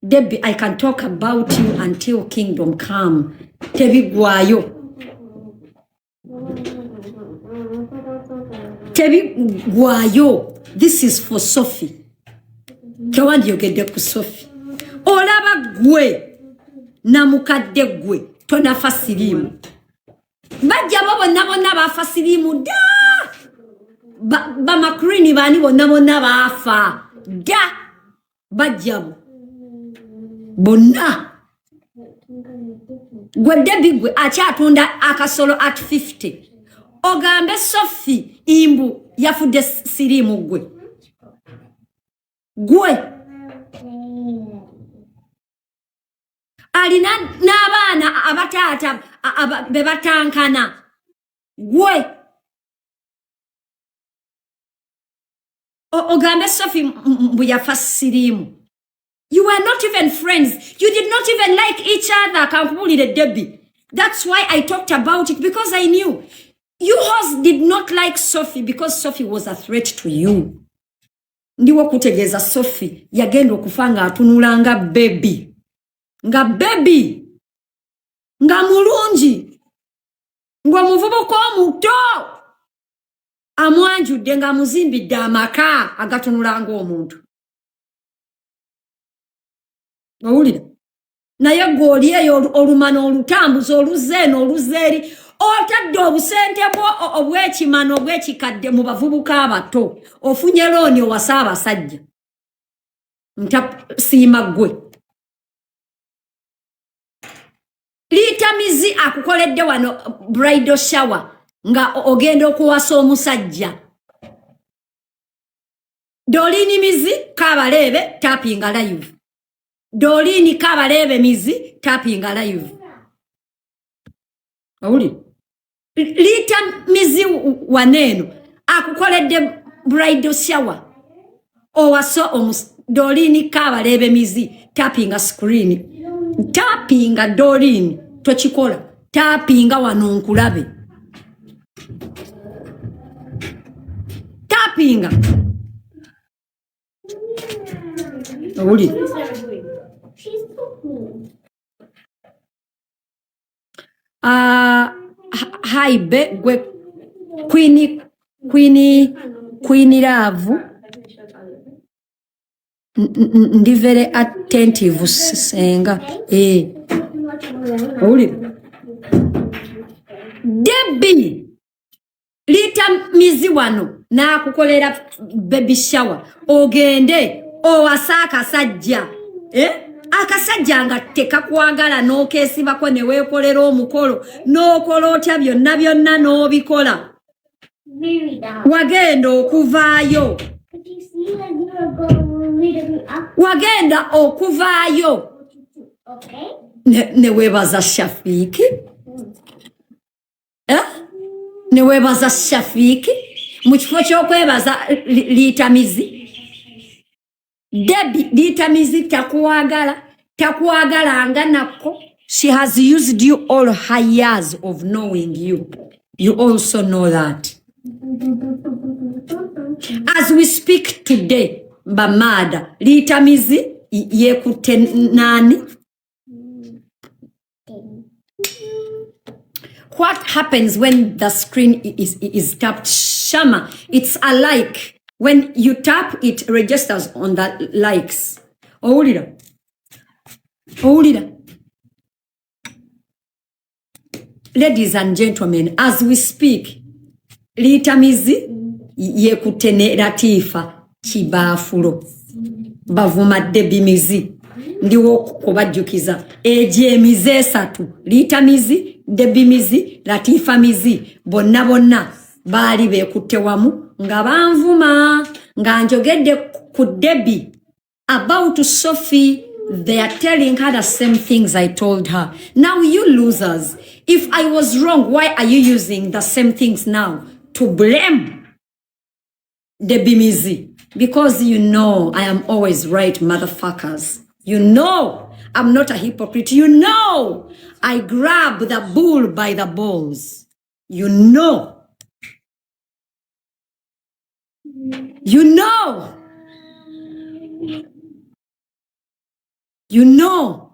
Debbie, I can talk about you until kingdom come. Tebigwayo. This is for Sophie. Kewandi yogedde ku Sophie. Olaba gwe na mukadde gwe tonafa sirimu. Bajja bonna bafa sirimu da. Ba Makrini bani bonna bafa da. Bajja bonna. Gwe Debbie gwe akyatunda akasolo at 50. Ogambe Sophie imbu yafudde sirimu gwe. gwe alina n'abaana abataata be batankana gwe ogambe Sophie mbu yafa siriimu. You were not even friends. You did not even like each other. Kankubulire Debbie. That's why I talked about it, because I knew you hosts did not like Sophie because Sophie was a threat to you. Ndiwo kutegeza Sophie yagenda okufa nga atunula nga baby. Nga baby. Nga mulungi. Nga muvubuka omuto. Amwanjudde nga muzimbidde amaka agatunula nga omuntu. Owulira? Naye goli eyo olumano olutambuza oluzeeno oluzeeri otadde obusente bwo obw'ekimano obw'ekikadde mu bavubuka abato ofunye looni owasa abasajja siima ggwe. Liitamizi akukoledde wano bridal shower nga ogenda okuwasa omusajja. Dolini mizi kabaleebe tapinga live. Dolini kabaleebe mizi tapinga live. Awuli? Liitamizi waneeno akukoledde bridal shower owaso dolini kabaleebe mizi tapinga screen. Tapinga dolini tochikola. Tapinga wano nkulabe. Tapinga. Awuli? She's cooking. Hi be gwe Queenie Love. Ndi very attentive Senga. Awuli? Debbie Liitamizi wano n'akukolera baby shower ogende owasa akasajja akasajja nga tekakwagala n'okeesibako ne weekolera omukolo n'okola otya byonna n'obikola wagenda okuvaayo wagenda okuvaayo ne weebaza Shafiiki ne weebaza Shafiiki mu kifo ky'okwebaza Liitamizi. Debbie Liitamizi takuwagalanga nako. She has used you all her years of knowing you. You also know that. As we speak today, Bamada Liitamizi yekutte nani? What happens when the screen is tapped? Shama, it's a like. When you tap, it registers on the likes. Owulira. Ladies and gentlemen, as we speak, Liitamizi yekutte ne Latifa Kibaafulo. Bavuma Debbie mizi. Ndiwo kubajjukiza. Emize esatu. Liitamizi, Debbie mizi, Latifa mizi. Bonna. Baali beekutte wamu. Nga banvuma. Nga njogedde ku Debbie. About Sophie, they are telling her the same things I told her. Now you losers, if I was wrong, why are you using the same things now to blame Debbie Mizi? Because you know I am always right, motherfuckers. You know I'm not a hypocrite. You know I grab the bull by the balls. You know. You know. You know.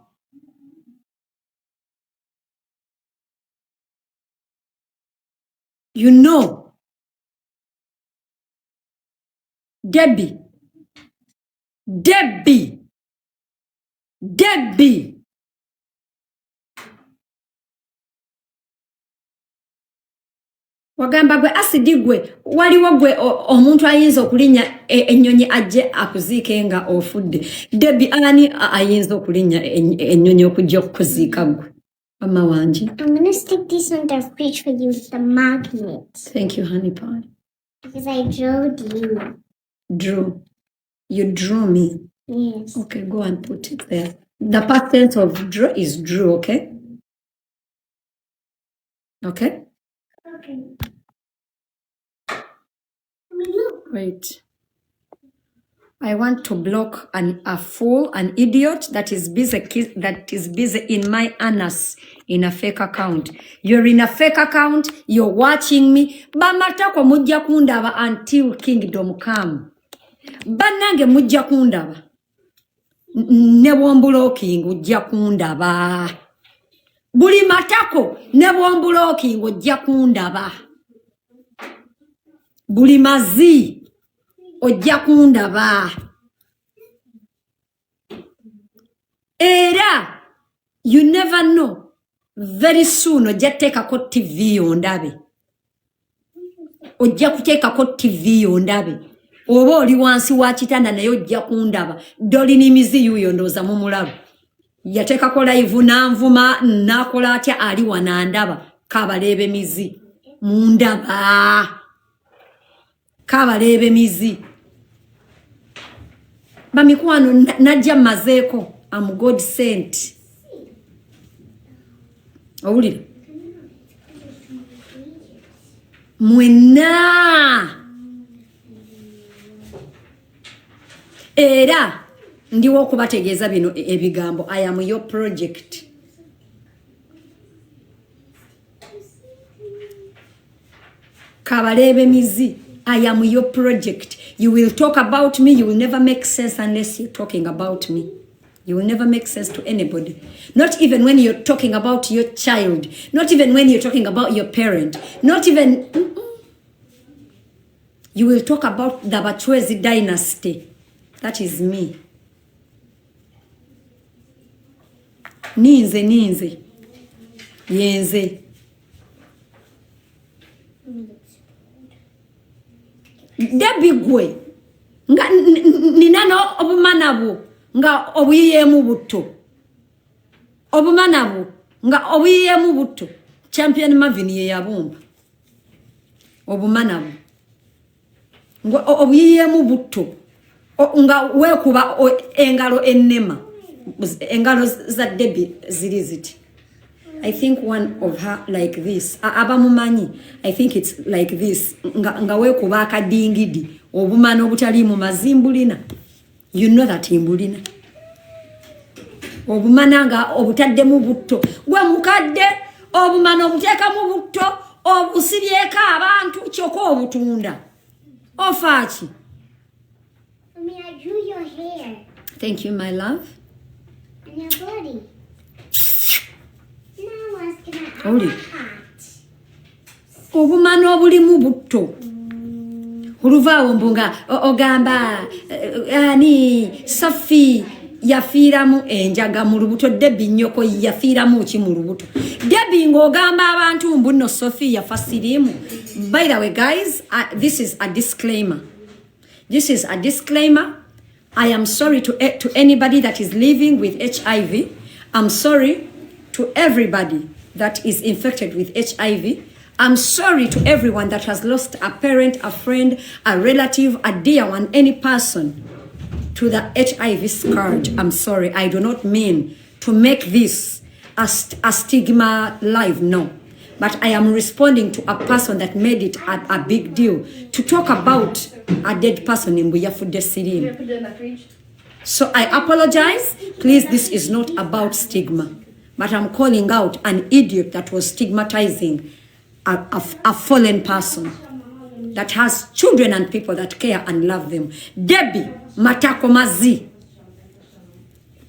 You know. Debbie. Wagamba gwe Acid gwe waliwo gwe omuntu ayinza okulinya ennyonyi ajje akuziike nga ofudde. Debbie ani ayinza okulinya ennyonyi okujja okuziika gwe? Mama wanje. I'm going to stick this on the fridge for you with the magnet. Thank you, honey pie. Because I drew you. Drew. You drew me. Yes. Okay, go and put it there. The past tense of draw is drew, okay? Okay? Okay. Mommy, look. Wait. I want to block a fool, an idiot that is busy in my anus in a fake account. You're in a fake account, you're watching me. Bamatako mujja kundaba until kingdom come. Banange mujja kundaba. Ne bwombuloking ujja kundaba. Buli matako ne bwombuloking ujja kundaba. Buli mazi ojja kundaba. Era you never know, very soon ojja kuteekako TV ondabe. Ojja kuteekako TV ondabe. Oba oli wansi wa kitanda naye ojja kundaba. Dolini mizi yuyo ndooza mu mulabu. Yateekako live nanvuma nakola atya ali wanandaba. Kabaleebe mizi. Mundaba. Kabaleebe mizi. Bamikwano najja mazeeko. I'm God sent. Owulira? Mwena. Era ndiwo okubategeeza bino ebigambo. I am your project. Kabaleebe mizi. I am your project. You will talk about me. You will never make sense unless you're talking about me. You will never make sense to anybody. Not even when you're talking about your child. Not even when you're talking about your parent. Not even... You will talk about the Bachwezi dynasty. That is me. Ninze. Yenze. Debi gwe. Nga ninano obumanabu. Nga obuyemu butto. Obumanabu. Nga obuyemu butto. Champion Marvin ye yabumba. Obumanabu. Nga obuyemu butto. Nga wekuba engalo ennema. Engalo za Debbie ziri ziti. I think one of her like this. Abamumanyi. I think it's like this. Nga wekuba akadingidi. Obumana obutali mu mazimbulina. You know that imbulina. Obumana nga obutadde mu butto. Gwe mukadde obumana obuteeka mu butto. Obusibyeka abantu kyoko obutunda. Ofachi. Mommy, I drew your hair Thank you, my love. and your body. Now I was gonna add Hold a it. hat. Obumana obuli mu butto. Oluvaawo mbunga ogamba ani Sophie yafiiramu enjaga mu lubuto. Debbie nnyoko yafiiramu ki mu lubuto. Debbie ng'ogamba abantu mbu nno Sophie yafa siriimu. By the way, guys, this is a disclaimer. This is a disclaimer. I am sorry to anybody that is living with HIV. I'm sorry to everybody that is infected with HIV. I'm sorry to everyone that has lost a parent, a friend, a relative, a dear one, any person to the HIV scourge. I'm sorry. I do not mean to make this a stigma live, no. But I am responding to a person that made it a big deal to talk about a dead person in Buyafude City. Put it in the fridge. So I apologize. Please, this is not about stigma. But I'm calling out an idiot that was stigmatizing a fallen person that has children and people that care and love them. Debbie Matako Mazi.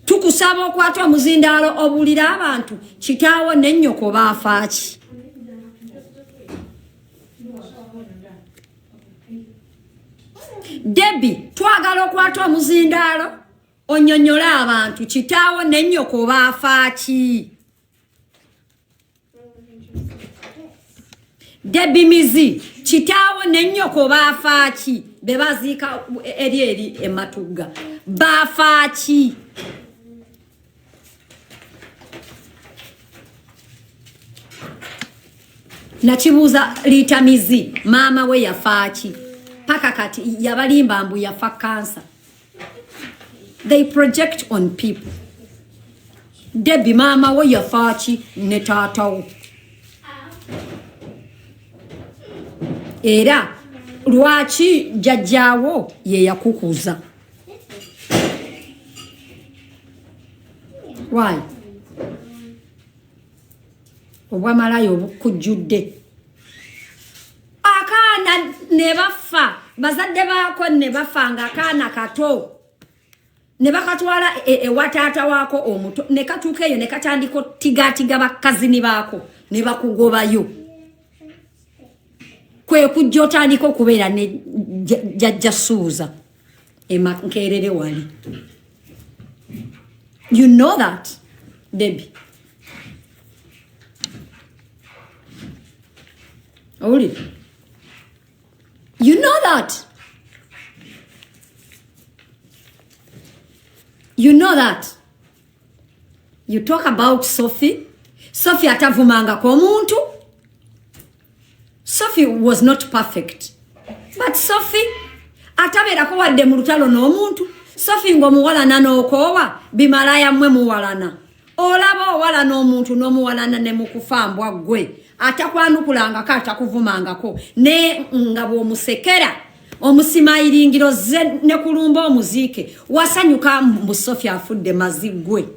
Tukusaba okwata omuzindaalo obulira abantu kitaawo ne nnyoko baafaaki. Debbie twagala okwata omuzindaalo onnyonnyola abantu kitaawo ne nnyoko baafaaki. Debbie mizi kitaawo ne nnyoko baafaaki be baziika eri ematugga baafaaki. Nakibuuza liita mizi maama we yafaaki paka kati yabalimba mbu yafa kansa. They project on people. Debbie mama wo yafachi ne taatawo. Era lwaki jjajjaawo ye yakukuza. Why? Obwamalayo obukujjudde. Akaana ne bafa, bazadde baako ne bafa ng'akaana kato. Ne bakatwala ewa taata waako omuto, ne katuuka eyo ne katandika tigaatiga bakazini baako ne bakugobayo. Kwe kujja otandika okubeera ne jjajja Suzan Nkerere wali. You know that, Debbie. Oli. You know that. You know that. You talk about Sophie. Sophie atavumanga kwa muntu. Sophie was not perfect. But Sophie atabera ko wadde mu lutalo n'omuntu. Sophie ng'omuwalana n'okoowa bimalaya mmwe muwalana. Olaba owala n'omuntu n'omuwalana ne mukufambwa gwe. Atakwanukulanga ka atakuvumangako. Ne nga bw'omusekera. Omusimayiringiro ze ne kulumba omuziike. Wasanyuka mu Sophie afudde mazigwe.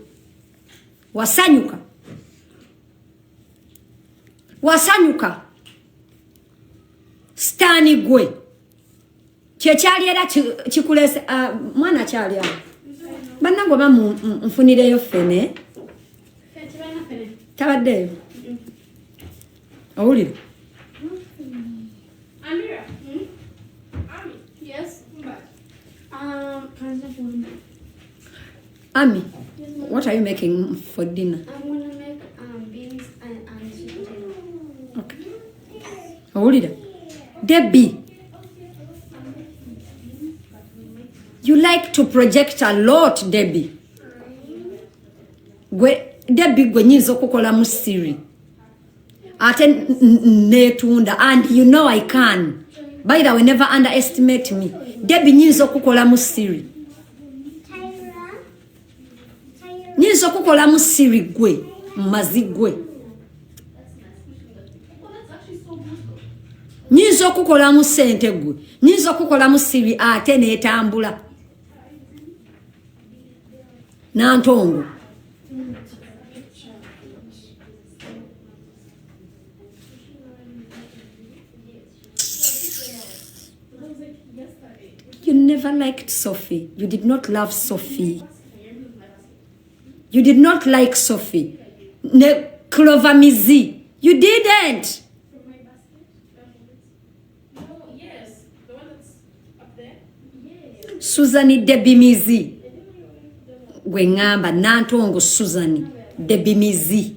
Wasanyuka. Wasanyuka. Stani gwe. Kyali era kikulese mwana kyali awo. Bannango bamufunireyo ffene. Tabaddeyo. Owulire? Amira. Yes. Ami, what are you making for dinner? I'm gonna make beans and sweet potato. Okay. Owulire? Debbie. You like to project a lot, Debbie. Debbie gwe nyinza okukola mu siri. Ate netunda, and you know I can. By the way, never underestimate me. Debbie nyinza okukola mu siri. Nyinza okukola mu siri gwe, mazigwe. Nyinza okukola mu sente gwe. Nyinza okukola mu siri ate netambula. Nantongo. You never liked Sophie. You did not love Sophie. You did not like Sophie. Clover Mizi. You didn't. Yes, the one that's up there. Suzan Debbie Mizi. Gwe ngamba Nantongo Suzan Debbie Mizi.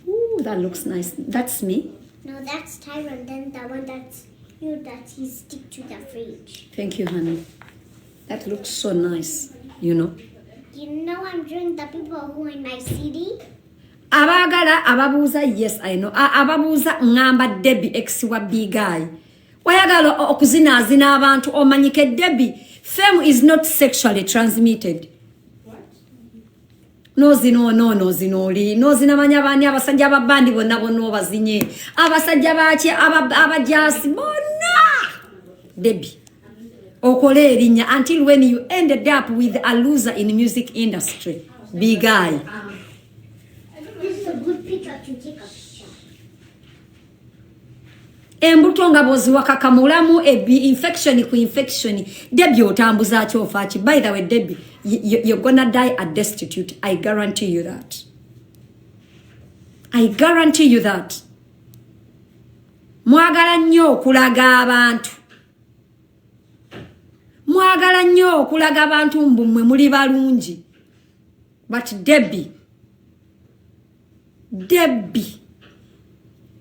Ooh, that looks nice. That's me. No, that's Tyron. Then the one that's you, that he stick to the fridge. Thank you, honey. That looks so nice, you know. You know I'm doing the people who in my CD. Abagala ababuuza, yes I know. Ababuuza ngamba Debbie ex wa big guy. Wayagala okuzinazina abantu omanyike Debbie. Fame is not sexually transmitted. Nozino zinoli. Nozina manyabani abasajja ababandi bonna bonna obazinye. Abasajja baaki abajasi bonna. Debbie. Okole erinnya until when you ended up with a loser in music industry. Big guy. This is a good picture to take a picture. Embuto nga bwoziwakakamulamu infection ku infection. Debbie otambuza kyofaki. By the way, Debbie, you're gonna die a destitute. I guarantee you that. I guarantee you that. Mwagala nnyo okulaga abantu. Mwagala nnyo okulaga abantu mbumwe muli balungi. But Debbie,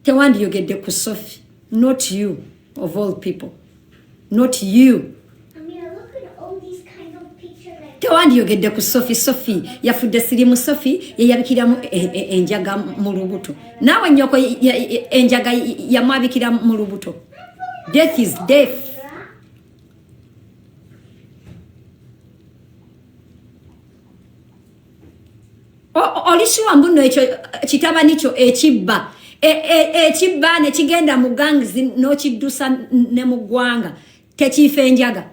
tewandiyogedde ku Sophie. Not you, of all people. Not you. I mean, look at all these kind of pictures. Like tewandiyogedde ku Sophie yafudde sirimu Sophie yeyabikiramu enjaga mu lubuto naawe nnyoko enjaga yamwabikira mu lubuto. Death is death. Olishuwa mbuno ekyo kitabani kyo ekibba ekibba ne kigenda mu gangs n'okiddusa ne mu ggwanga tekiifa enjaga.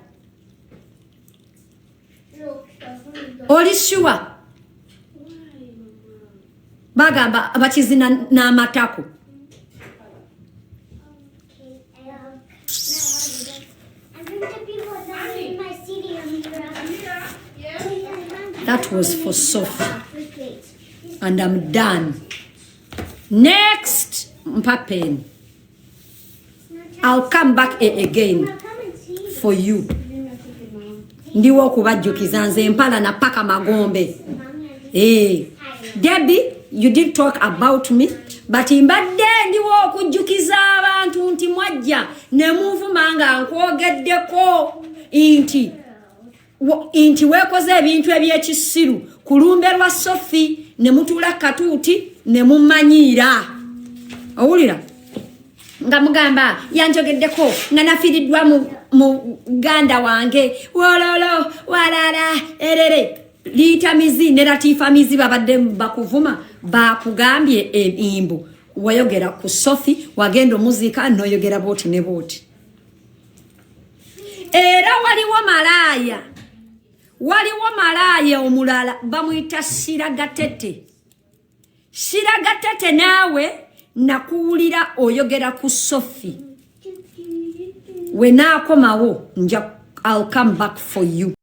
Olishuwa bagamba bakizina n'amatako. That was for Sophie. And I'm done. Next, Mpapen. I'll come back again for you. Ndiwo kubajjukiza nze mpala na paka magombe. Debbie, you did talk about me, but mbadde ndiwo okujjukiza abantu nti mwajja ne muvuma nga nkwogeddeko inti wekoze ebintu ebyekisiru kulumbe lwa Sophie ne mutula katuuti ne mumanyiira. Owulira nga mugamba yanjogeddeko nga nafiiriddwa mu ganda wange wololo walala erere litamizi ne latifamizi babadde bakuvuma bakugambye embu wayogera ku Sophie wagenda omuzika noyogera boti ne boti. Era waliwo malaya omulala bamuyita Shiragatete. Shiragatete naawe nakuwulira oyogera ku Sophie. When I come out, I'll come back for you.